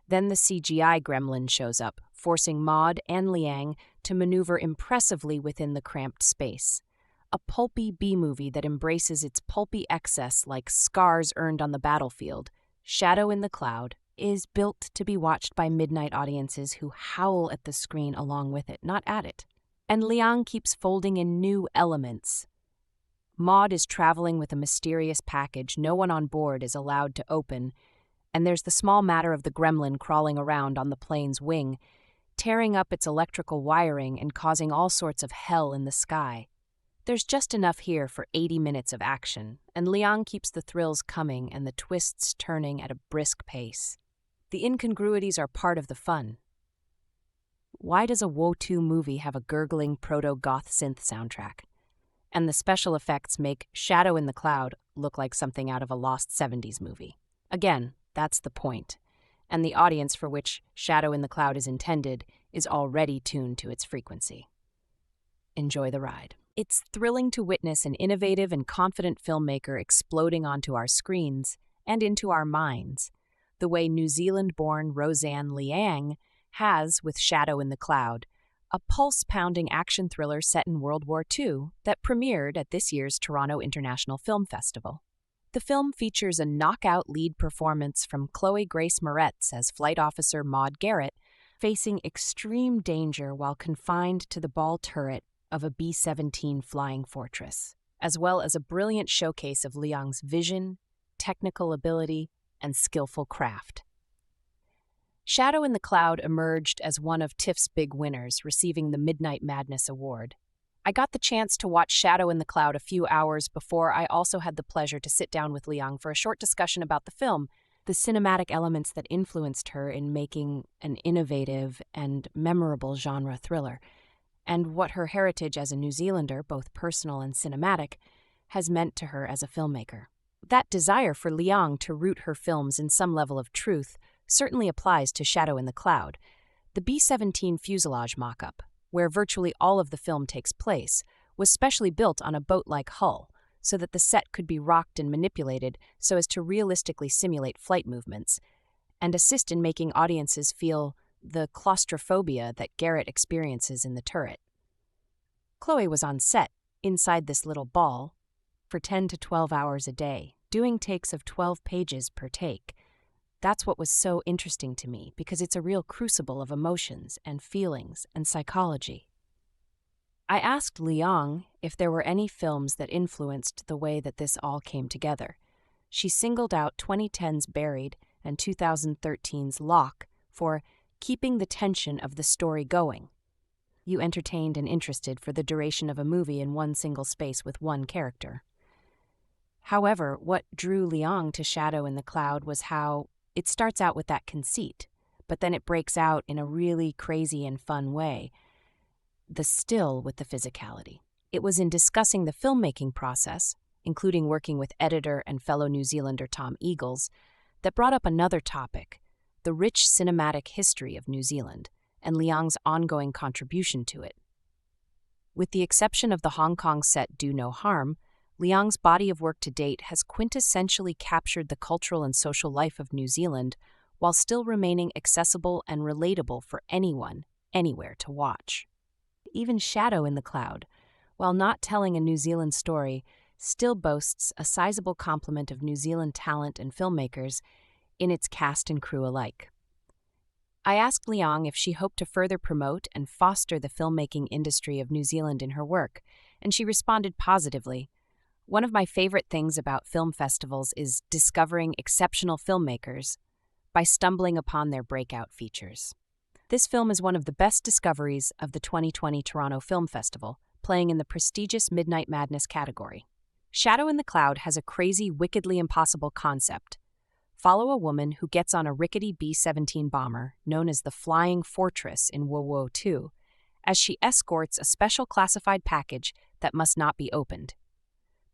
Then the CGI gremlin shows up, forcing Maude and Liang to maneuver impressively within the cramped space. A pulpy B-movie that embraces its pulpy excess like scars earned on the battlefield, Shadow in the Cloud, is built to be watched by midnight audiences who howl at the screen along with it, not at it. And Liang keeps folding in new elements. Maude is traveling with a mysterious package no one on board is allowed to open, and there's the small matter of the gremlin crawling around on the plane's wing, tearing up its electrical wiring and causing all sorts of hell in the sky. There's just enough here for 80 minutes of action, and Liang keeps the thrills coming and the twists turning at a brisk pace. The incongruities are part of the fun. Why does a Woe 2 movie have a gurgling proto-goth synth soundtrack? and the special effects make Shadow in the Cloud look like something out of a lost 70s movie. Again, that's the point, and the audience for which Shadow in the Cloud is intended is already tuned to its frequency. Enjoy the ride. It's thrilling to witness an innovative and confident filmmaker exploding onto our screens and into our minds, the way New Zealand-born Roseanne Liang has with Shadow in the Cloud, a pulse-pounding action thriller set in World War II that premiered at this year's Toronto International Film Festival. The film features a knockout lead performance from Chloë Grace Moretz as Flight Officer Maud Garrett, facing extreme danger while confined to the ball turret of a B-17 flying fortress, as well as a brilliant showcase of Liang's vision, technical ability, and skillful craft. Shadow in the Cloud emerged as one of TIFF's big winners, receiving the Midnight Madness Award. I got the chance to watch Shadow in the Cloud a few hours before I also had the pleasure to sit down with Liang for a short discussion about the film, the cinematic elements that influenced her in making an innovative and memorable genre thriller, and what her heritage as a New Zealander, both personal and cinematic, has meant to her as a filmmaker. That desire for Liang to root her films in some level of truth certainly applies to Shadow in the Cloud. The B-17 fuselage mock-up, where virtually all of the film takes place, was specially built on a boat-like hull, so that the set could be rocked and manipulated so as to realistically simulate flight movements, and assist in making audiences feel the claustrophobia that Garrett experiences in the turret. Chloë was on set, inside this little ball, for 10 to 12 hours a day, doing takes of 12 pages per take. That's what was so interesting to me, because it's a real crucible of emotions and feelings and psychology. I asked Liang if there were any films that influenced the way that this all came together. She singled out 2010's Buried and 2013's Lock for keeping the tension of the story going. You entertained and interested for the duration of a movie in one single space with one character. However, what drew Liang to Shadow in the Cloud was how it starts out with that conceit, but then it breaks out in a really crazy and fun way. The still with the physicality. It was in discussing the filmmaking process, including working with editor and fellow New Zealander Tom Eagles, that brought up another topic, the rich cinematic history of New Zealand and Liang's ongoing contribution to it. With the exception of the Hong Kong set Do No Harm, Liang's body of work to date has quintessentially captured the cultural and social life of New Zealand while still remaining accessible and relatable for anyone, anywhere to watch. Even Shadow in the Cloud, while not telling a New Zealand story, still boasts a sizable complement of New Zealand talent and filmmakers in its cast and crew alike. I asked Liang if she hoped to further promote and foster the filmmaking industry of New Zealand in her work, and she responded positively. One of my favorite things about film festivals is discovering exceptional filmmakers by stumbling upon their breakout features. This film is one of the best discoveries of the 2020 Toronto Film Festival, playing in the prestigious Midnight Madness category. Shadow in the Cloud has a crazy, wickedly impossible concept. Follow a woman who gets on a rickety B-17 bomber, known as the Flying Fortress in World War II, as she escorts a special classified package that must not be opened.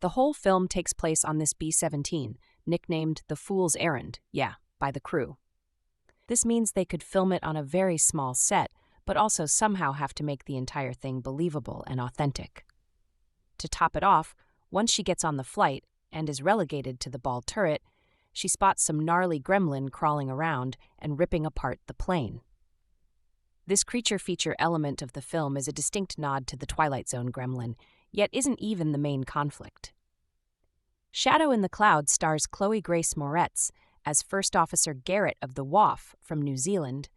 The whole film takes place on this B-17, nicknamed the Fool's Errand, by the crew. This means they could film it on a very small set, but also somehow have to make the entire thing believable and authentic. To top it off, once she gets on the flight and is relegated to the ball turret, she spots some gnarly gremlin crawling around and ripping apart the plane. This creature feature element of the film is a distinct nod to the Twilight Zone gremlin, yet isn't even the main conflict. Shadow in the Cloud stars Chloë Grace Moretz as First Officer Garrett of the WAF from New Zealand,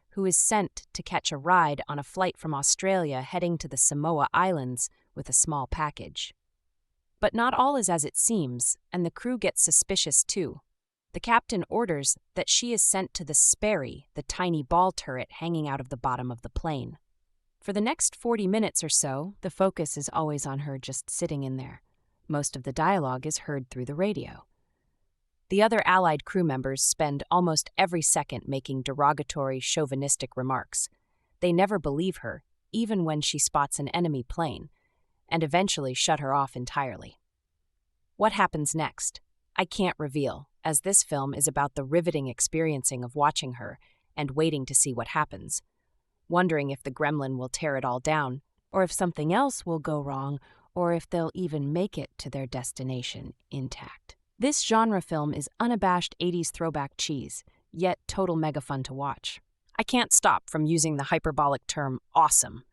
who is sent to catch a ride on a flight from Australia heading to the Samoa Islands with a small package. But not all is as it seems, and the crew gets suspicious too. The captain orders that she is sent to the Sperry, the tiny ball turret hanging out of the bottom of the plane. For the next 40 minutes or so, the focus is always on her just sitting in there. Most of the dialogue is heard through the radio. The other Allied crew members spend almost every second making derogatory, chauvinistic remarks. They never believe her, even when she spots an enemy plane, and eventually shut her off entirely. What happens next? I can't reveal, as this film is about the riveting experiencing of watching her and waiting to see what happens, wondering if the gremlin will tear it all down, or if something else will go wrong, or if they'll even make it to their destination intact. This genre film is unabashed 80s throwback cheese, yet total mega fun to watch. I can't stop from using the hyperbolic term awesome,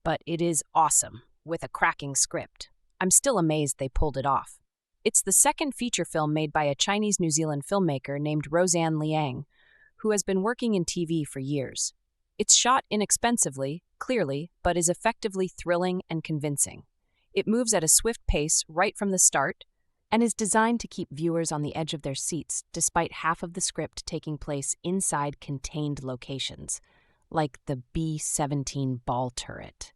but it is awesome, with a cracking script. I'm still amazed they pulled it off. It's the second feature film made by a Chinese-New Zealand filmmaker named Roseanne Liang, who has been working in TV for years. It's shot inexpensively, clearly, but is effectively thrilling and convincing. It moves at a swift pace right from the start and is designed to keep viewers on the edge of their seats despite half of the script taking place inside contained locations, like the B-17 ball turret.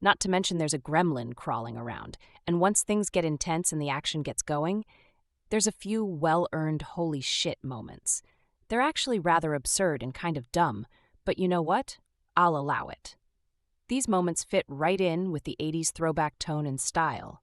Not to mention there's a gremlin crawling around, and once things get intense and the action gets going, there's a few well-earned holy shit moments. They're actually rather absurd and kind of dumb, but you know what? I'll allow it. These moments fit right in with the 80s throwback tone and style,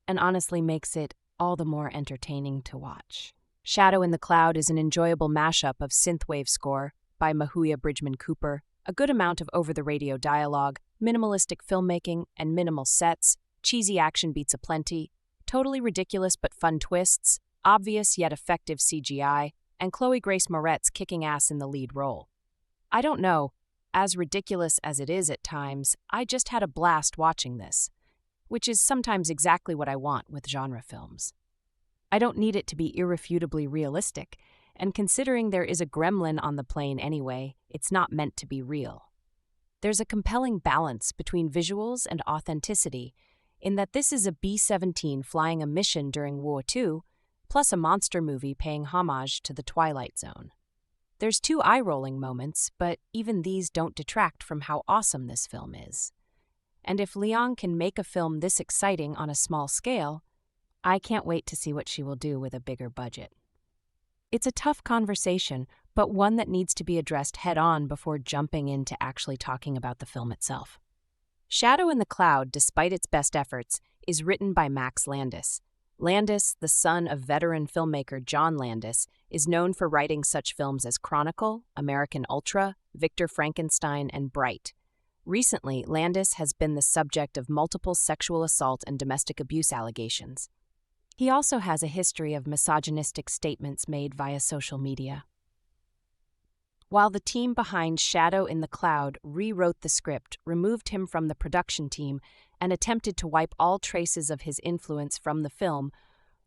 and honestly makes it all the more entertaining to watch. Shadow in the Cloud is an enjoyable mashup of synthwave score by Mahuya Bridgman Cooper, a good amount of over-the-radio dialogue, minimalistic filmmaking, and minimal sets, cheesy action beats aplenty, totally ridiculous but fun twists, obvious yet effective CGI, and Chloë Grace Moretz kicking ass in the lead role. I don't know, as ridiculous as it is at times, I just had a blast watching this, which is sometimes exactly what I want with genre films. I don't need it to be irrefutably realistic, and considering there is a gremlin on the plane anyway, it's not meant to be real. There's a compelling balance between visuals and authenticity in that this is a B-17 flying a mission during War II, plus a monster movie paying homage to the Twilight Zone. There's 2 eye-rolling moments, but even these don't detract from how awesome this film is. And if Liang can make a film this exciting on a small scale, I can't wait to see what she will do with a bigger budget. It's a tough conversation, but one that needs to be addressed head-on before jumping into actually talking about the film itself. Shadow in the Cloud, despite its best efforts, is written by Max Landis. Landis, the son of veteran filmmaker John Landis, is known for writing such films as Chronicle, American Ultra, Victor Frankenstein, and Bright. Recently, Landis has been the subject of multiple sexual assault and domestic abuse allegations. He also has a history of misogynistic statements made via social media. While the team behind Shadow in the Cloud rewrote the script, removed him from the production team, and attempted to wipe all traces of his influence from the film,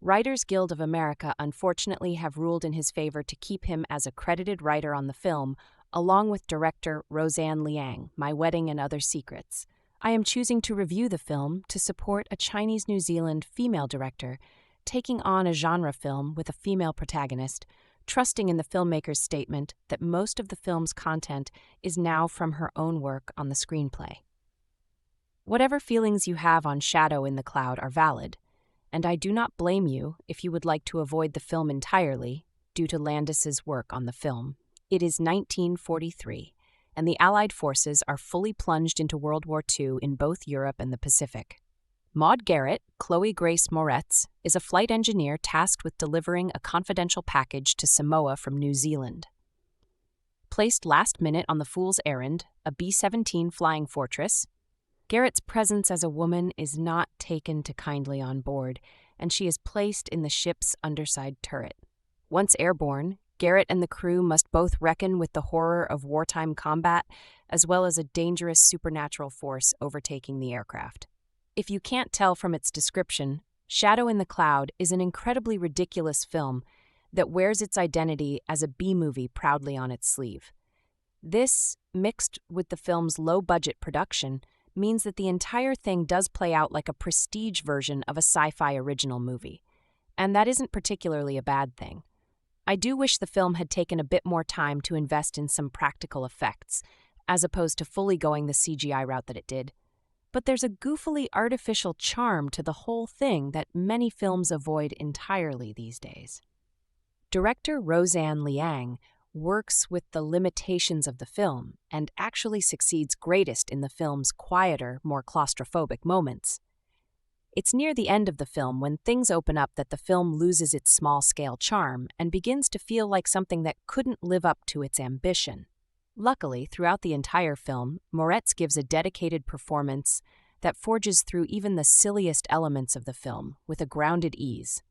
Writers Guild of America unfortunately have ruled in his favor to keep him as a credited writer on the film, along with director Roseanne Liang, My Wedding and Other Secrets. I am choosing to review the film to support a Chinese-New Zealand female director taking on a genre film with a female protagonist, trusting in the filmmaker's statement that most of the film's content is now from her own work on the screenplay. Whatever feelings you have on Shadow in the Cloud are valid, and I do not blame you if you would like to avoid the film entirely due to Landis's work on the film. It is 1943, and the Allied forces are fully plunged into World War II in both Europe and the Pacific. Maud Garrett, Chloë Grace Moretz, is a flight engineer tasked with delivering a confidential package to Samoa from New Zealand. Placed last minute on the fool's errand, a B-17 flying fortress, Garrett's presence as a woman is not taken to kindly on board, and she is placed in the ship's underside turret. Once airborne, Garrett and the crew must both reckon with the horror of wartime combat, as well as a dangerous supernatural force overtaking the aircraft. If you can't tell from its description, Shadow in the Cloud is an incredibly ridiculous film that wears its identity as a B-movie proudly on its sleeve. This, mixed with the film's low-budget production, means that the entire thing does play out like a prestige version of a sci-fi original movie. And that isn't particularly a bad thing. I do wish the film had taken a bit more time to invest in some practical effects, as opposed to fully going the CGI route that it did. But there's a goofily artificial charm to the whole thing that many films avoid entirely these days. Director Roseanne Liang works with the limitations of the film and actually succeeds greatest in the film's quieter, more claustrophobic moments. It's near the end of the film when things open up that the film loses its small-scale charm and begins to feel like something that couldn't live up to its ambition. Luckily, throughout the entire film, Moretz gives a dedicated performance that forges through even the silliest elements of the film with a grounded ease.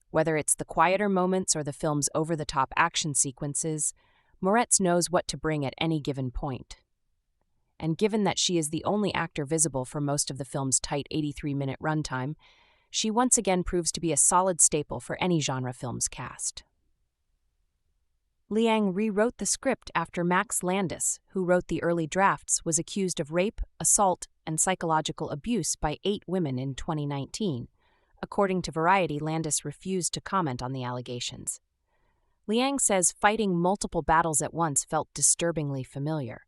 Whether it's the quieter moments or the film's over-the-top action sequences, Moretz knows what to bring at any given point. And given that she is the only actor visible for most of the film's tight 83-minute runtime, she once again proves to be a solid staple for any genre film's cast. Liang rewrote the script after Max Landis, who wrote the early drafts, was accused of rape, assault, and psychological abuse by 8 women in 2019. According to Variety, Landis refused to comment on the allegations. Liang says fighting multiple battles at once felt disturbingly familiar.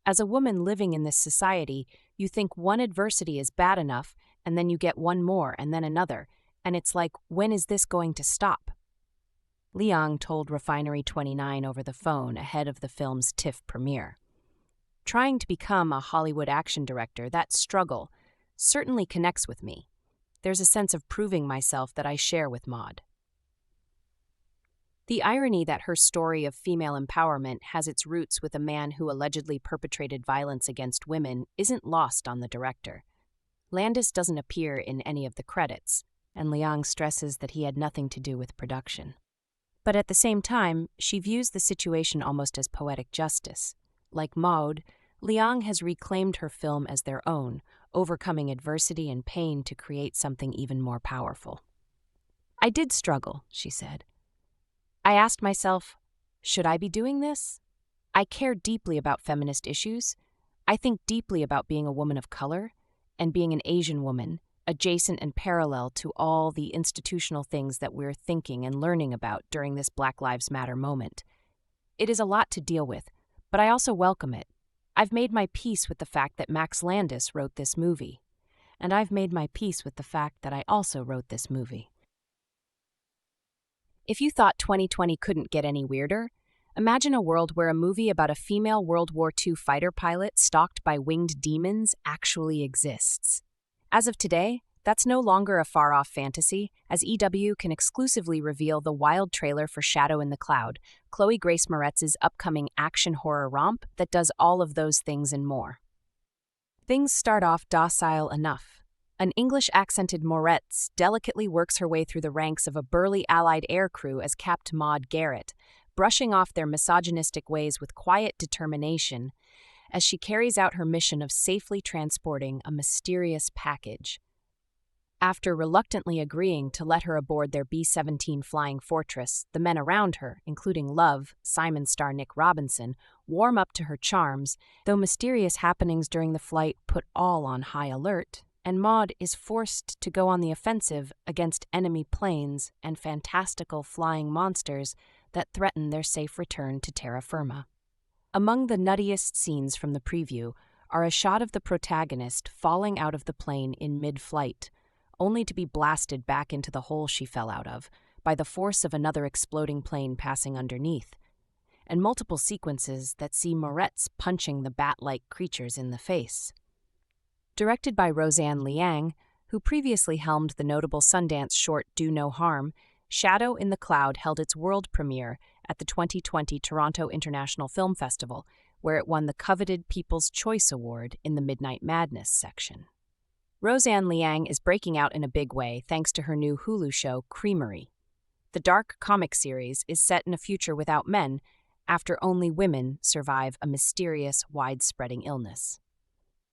As a woman living in this society, you think one adversity is bad enough, and then you get one more and then another, and it's like, when is this going to stop? Liang told Refinery 29 over the phone ahead of the film's TIFF premiere. Trying to become a Hollywood action director, that struggle certainly connects with me. There's a sense of proving myself that I share with Maud. The irony that her story of female empowerment has its roots with a man who allegedly perpetrated violence against women isn't lost on the director. Landis doesn't appear in any of the credits, and Liang stresses that he had nothing to do with production. But at the same time, she views the situation almost as poetic justice. Like Maud, Liang has reclaimed her film as their own, overcoming adversity and pain to create something even more powerful. I did struggle, she said. I asked myself, should I be doing this? I care deeply about feminist issues. I think deeply about being a woman of color and being an Asian woman, adjacent and parallel to all the institutional things that we're thinking and learning about during this Black Lives Matter moment. It is a lot to deal with, but I also welcome it. I've made my peace with the fact that Max Landis wrote this movie, and I've made my peace with the fact that I also wrote this movie. If you thought 2020 couldn't get any weirder, imagine a world where a movie about a female World War II fighter pilot stalked by winged demons actually exists. As of today, that's no longer a far-off fantasy, as EW can exclusively reveal the wild trailer for Shadow in the Cloud, Chloë Grace Moretz's upcoming action horror romp that does all of those things and more. Things start off docile enough. An English-accented Moretz delicately works her way through the ranks of a burly Allied air crew as Capt. Maud Garrett, brushing off their misogynistic ways with quiet determination as she carries out her mission of safely transporting a mysterious package. After reluctantly agreeing to let her aboard their B-17 Flying Fortress, the men around her, including Love, Simon star Nick Robinson, warm up to her charms, though mysterious happenings during the flight put all on high alert, and Maud is forced to go on the offensive against enemy planes and fantastical flying monsters that threaten their safe return to terra firma. Among the nuttiest scenes from the preview are a shot of the protagonist falling out of the plane in mid-flight, only to be blasted back into the hole she fell out of by the force of another exploding plane passing underneath, and multiple sequences that see Moretz punching the bat-like creatures in the face. Directed by Roseanne Liang, who previously helmed the notable Sundance short Do No Harm, Shadow in the Cloud held its world premiere at the 2020 Toronto International Film Festival, where it won the coveted People's Choice Award in the Midnight Madness section. Roseanne Liang is breaking out in a big way thanks to her new Hulu show, Creamery. The dark comic series is set in a future without men, after only women survive a mysterious, wide-spreading illness.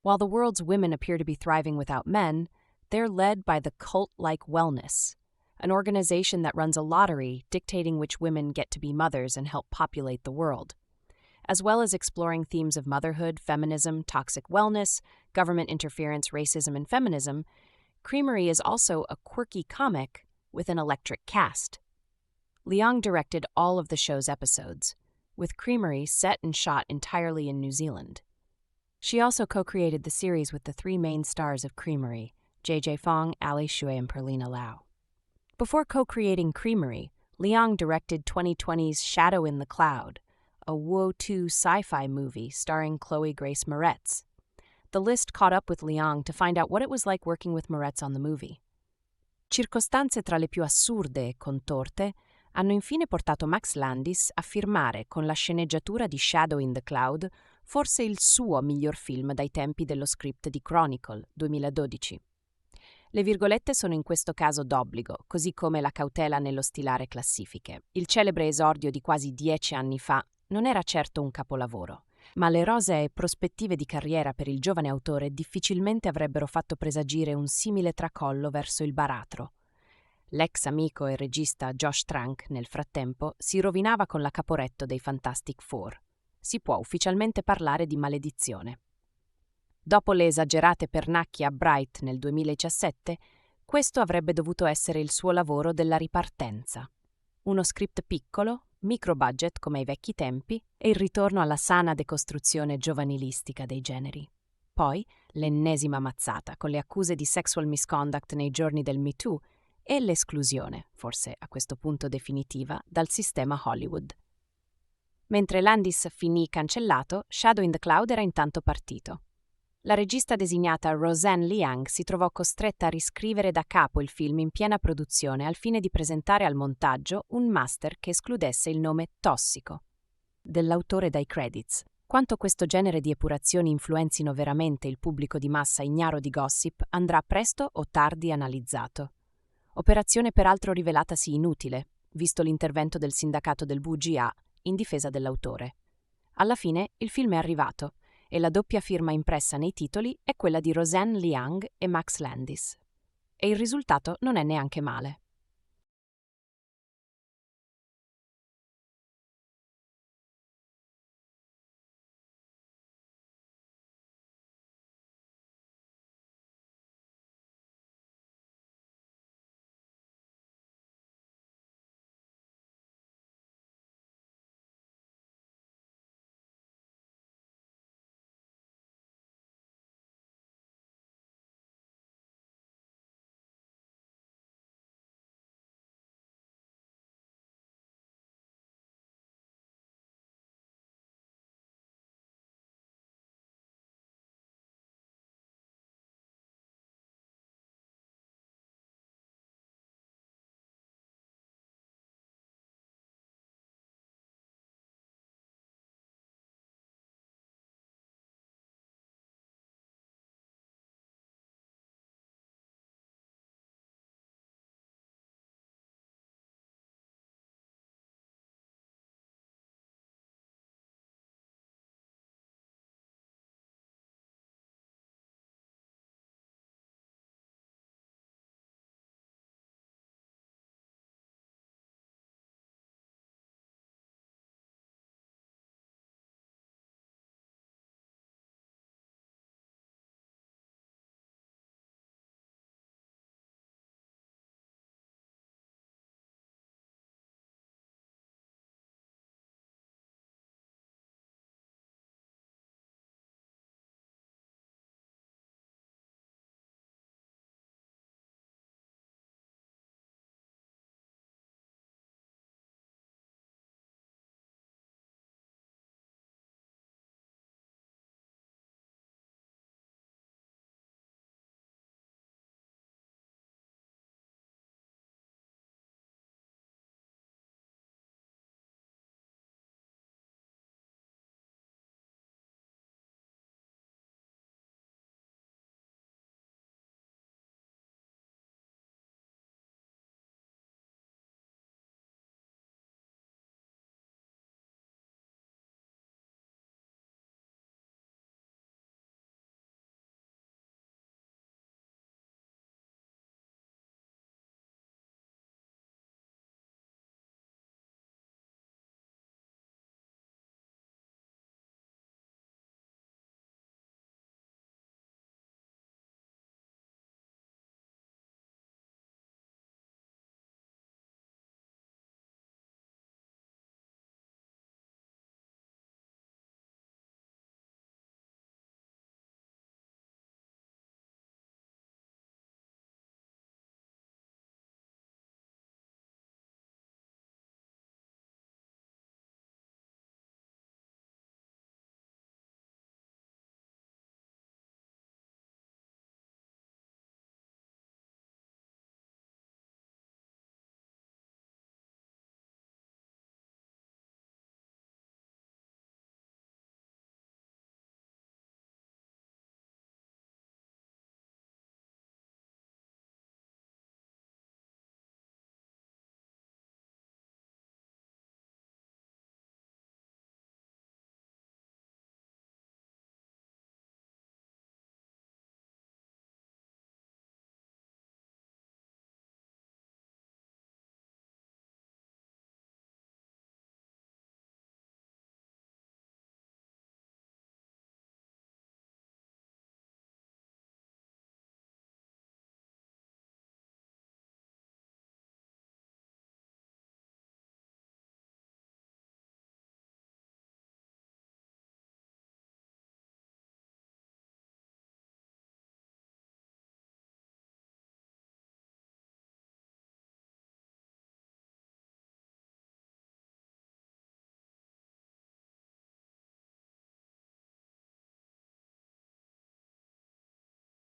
While the world's women appear to be thriving without men, they're led by the Cult-like Wellness, an organization that runs a lottery dictating which women get to be mothers and help populate the world. As well as exploring themes of motherhood, feminism, toxic wellness, government interference, racism, and feminism, Creamery is also a quirky comic with an electric cast. Liang directed all of the show's episodes, with Creamery set and shot entirely in New Zealand. She also co-created the series with the 3 main stars of Creamery, JJ Fong, Ali Shui, and Perlina Lau. Before co-creating Creamery, Liang directed 2020's Shadow in the Cloud, a World War II sci-fi movie starring Chloë Grace Moretz. the list caught up with Liang to find out what it was like working with Moretz on the movie. Circostanze tra le più assurde e contorte hanno infine portato Max Landis a firmare con la sceneggiatura di Shadow in the Cloud forse il suo miglior film dai tempi dello script di Chronicle, 2012. Le virgolette sono in questo caso d'obbligo, così come la cautela nello stilare classifiche. Il celebre esordio di quasi 10 anni fa non era certo un capolavoro, ma le rosee prospettive di carriera per il giovane autore difficilmente avrebbero fatto presagire un simile tracollo verso il baratro. L'ex amico e regista Josh Trank, nel frattempo, si rovinava con la Caporetto dei Fantastic Four. Si può ufficialmente parlare di maledizione. Dopo le esagerate pernacchie a Bright nel 2017, questo avrebbe dovuto essere il suo lavoro della ripartenza. Uno script piccolo, micro budget come ai vecchi tempi, e il ritorno alla sana decostruzione giovanilistica dei generi. Poi l'ennesima mazzata con le accuse di sexual misconduct nei giorni del Me Too e l'esclusione, forse a questo punto definitiva, dal sistema Hollywood. Mentre Landis finì cancellato, Shadow in the Cloud era intanto partito. La regista designata Roseanne Liang si trovò costretta a riscrivere da capo il film in piena produzione al fine di presentare al montaggio un master che escludesse il nome tossico dell'autore dai credits. Quanto questo genere di epurazioni influenzino veramente il pubblico di massa ignaro di gossip andrà presto o tardi analizzato. Operazione peraltro rivelatasi inutile, visto l'intervento del sindacato del WGA in difesa dell'autore. Alla fine il film è arrivato e la doppia firma impressa nei titoli è quella di Roseanne Liang e Max Landis. E il risultato non è neanche male.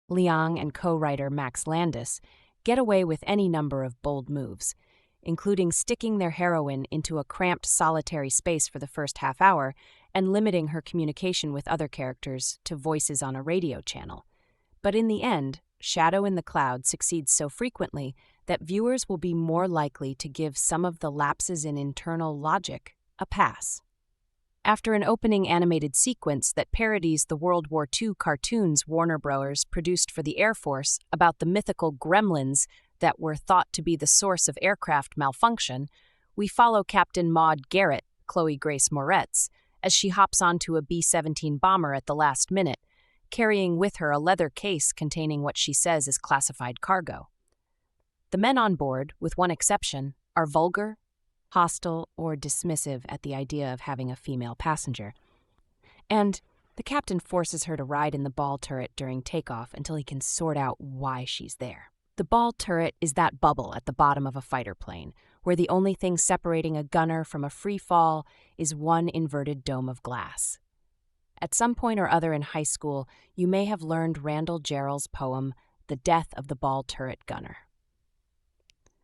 Liang and co-writer Max Landis get away with any number of bold moves, including sticking their heroine into a cramped, solitary space for the first half hour and limiting her communication with other characters to voices on a radio channel. But in the end, Shadow in the Cloud succeeds so frequently that viewers will be more likely to give some of the lapses in internal logic a pass. After an opening animated sequence that parodies the World War II cartoons Warner Bros. Produced for the Air Force about the mythical gremlins that were thought to be the source of aircraft malfunction, we follow Captain Maude Garrett, Chloë Grace Moretz, as she hops onto a B-17 bomber at the last minute, carrying with her a leather case containing what she says is classified cargo. The men on board, with one exception, are vulgar, hostile, or dismissive at the idea of having a female passenger. And the captain forces her to ride in the ball turret during takeoff until he can sort out why she's there. The ball turret is that bubble at the bottom of a fighter plane, where the only thing separating a gunner from a free fall is one inverted dome of glass. At some point or other in high school, you may have learned Randall Jarrell's poem, The Death of the Ball Turret Gunner.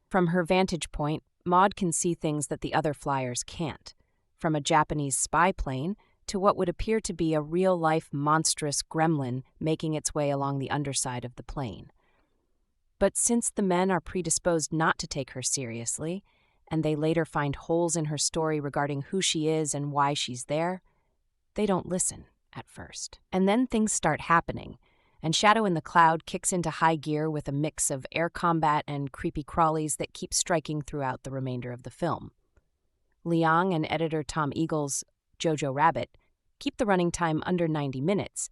From her vantage point, Maude can see things that the other flyers can't, from a Japanese spy plane to what would appear to be a real-life monstrous gremlin making its way along the underside of the plane. But since the men are predisposed not to take her seriously, and they later find holes in her story regarding who she is and why she's there, they don't listen at first. And then things start happening, and Shadow in the Cloud kicks into high gear with a mix of air combat and creepy crawlies that keep striking throughout the remainder of the film. Liang and editor Tom Eagle's Jojo Rabbit keep the running time under 90 minutes,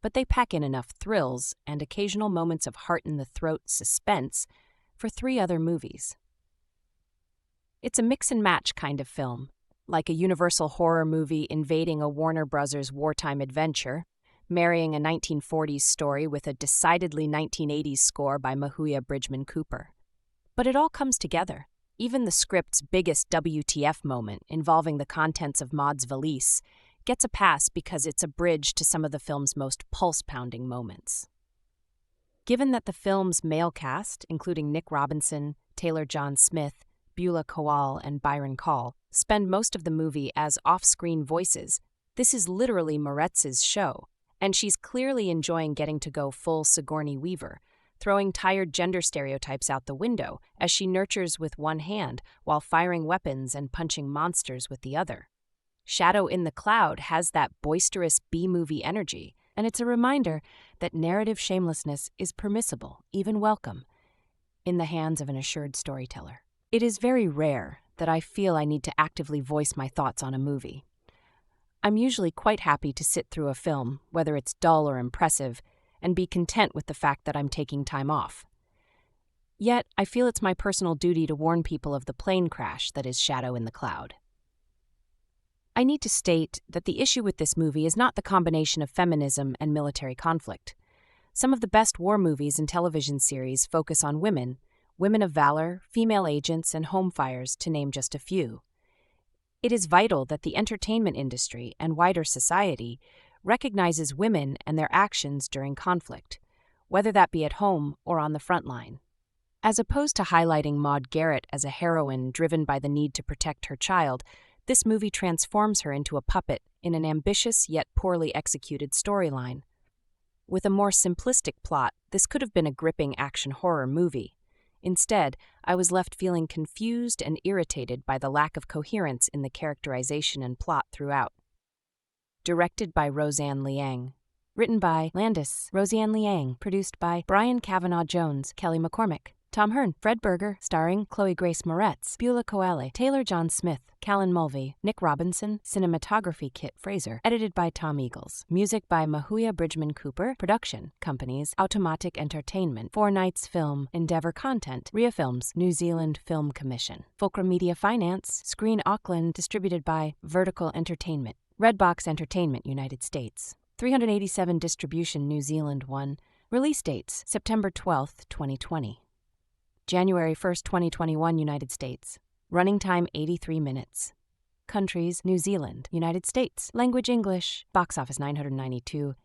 but they pack in enough thrills and occasional moments of heart-in-the-throat suspense for 3 other movies. It's a mix-and-match kind of film, like a Universal horror movie invading a Warner Bros. Wartime adventure, marrying a 1940s story with a decidedly 1980s score by Mahuya Bridgman Cooper. But it all comes together. Even the script's biggest WTF moment, involving the contents of Maude's valise, gets a pass because it's a bridge to some of the film's most pulse-pounding moments. Given that the film's male cast, including Nick Robinson, Taylor John Smith, Beulah Koale, and Byron Call, spend most of the movie as off-screen voices, this is literally Moretz's show, and she's clearly enjoying getting to go full Sigourney Weaver, throwing tired gender stereotypes out the window as she nurtures with one hand while firing weapons and punching monsters with the other. Shadow in the Cloud has that boisterous B-movie energy, and it's a reminder that narrative shamelessness is permissible, even welcome, in the hands of an assured storyteller. It is very rare that I feel I need to actively voice my thoughts on a movie. I'm usually quite happy to sit through a film, whether it's dull or impressive, and be content with the fact that I'm taking time off. Yet, I feel it's my personal duty to warn people of the plane crash that is Shadow in the Cloud. I need to state that the issue with this movie is not the combination of feminism and military conflict. Some of the best war movies and television series focus on women of valor, female agents, and home fires, to name just a few. It is vital that the entertainment industry and wider society recognizes women and their actions during conflict, whether that be at home or on the front line. As opposed to highlighting Maude Garrett as a heroine driven by the need to protect her child, this movie transforms her into a puppet in an ambitious yet poorly executed storyline. With a more simplistic plot, this could have been a gripping action horror movie. Instead, I was left feeling confused and irritated by the lack of coherence in the characterization and plot throughout. Directed by Roseanne Liang. Written by Landis, Roseanne Liang. Produced by Brian Kavanaugh-Jones, Kelly McCormick, Tom Hern, Fred Berger, starring Chloë Grace Moretz, Beulah Koale, Taylor John Smith, Callan Mulvey, Nick Robinson, cinematography Kit Fraser, edited by Tom Eagles, music by Mahuya Bridgman Cooper, production companies Automatik Entertainment, Four Nights Film, Endeavour Content, Ria Films, New Zealand Film Commission, Fulcrum Media Finance, Screen Auckland, distributed by Vertical Entertainment, Redbox Entertainment, United States, 387 distribution, New Zealand 1, release dates September 12, 2020. January 1, 2021, United States. Running time 83 minutes. Countries: New Zealand, United States. Language English. Box office $992.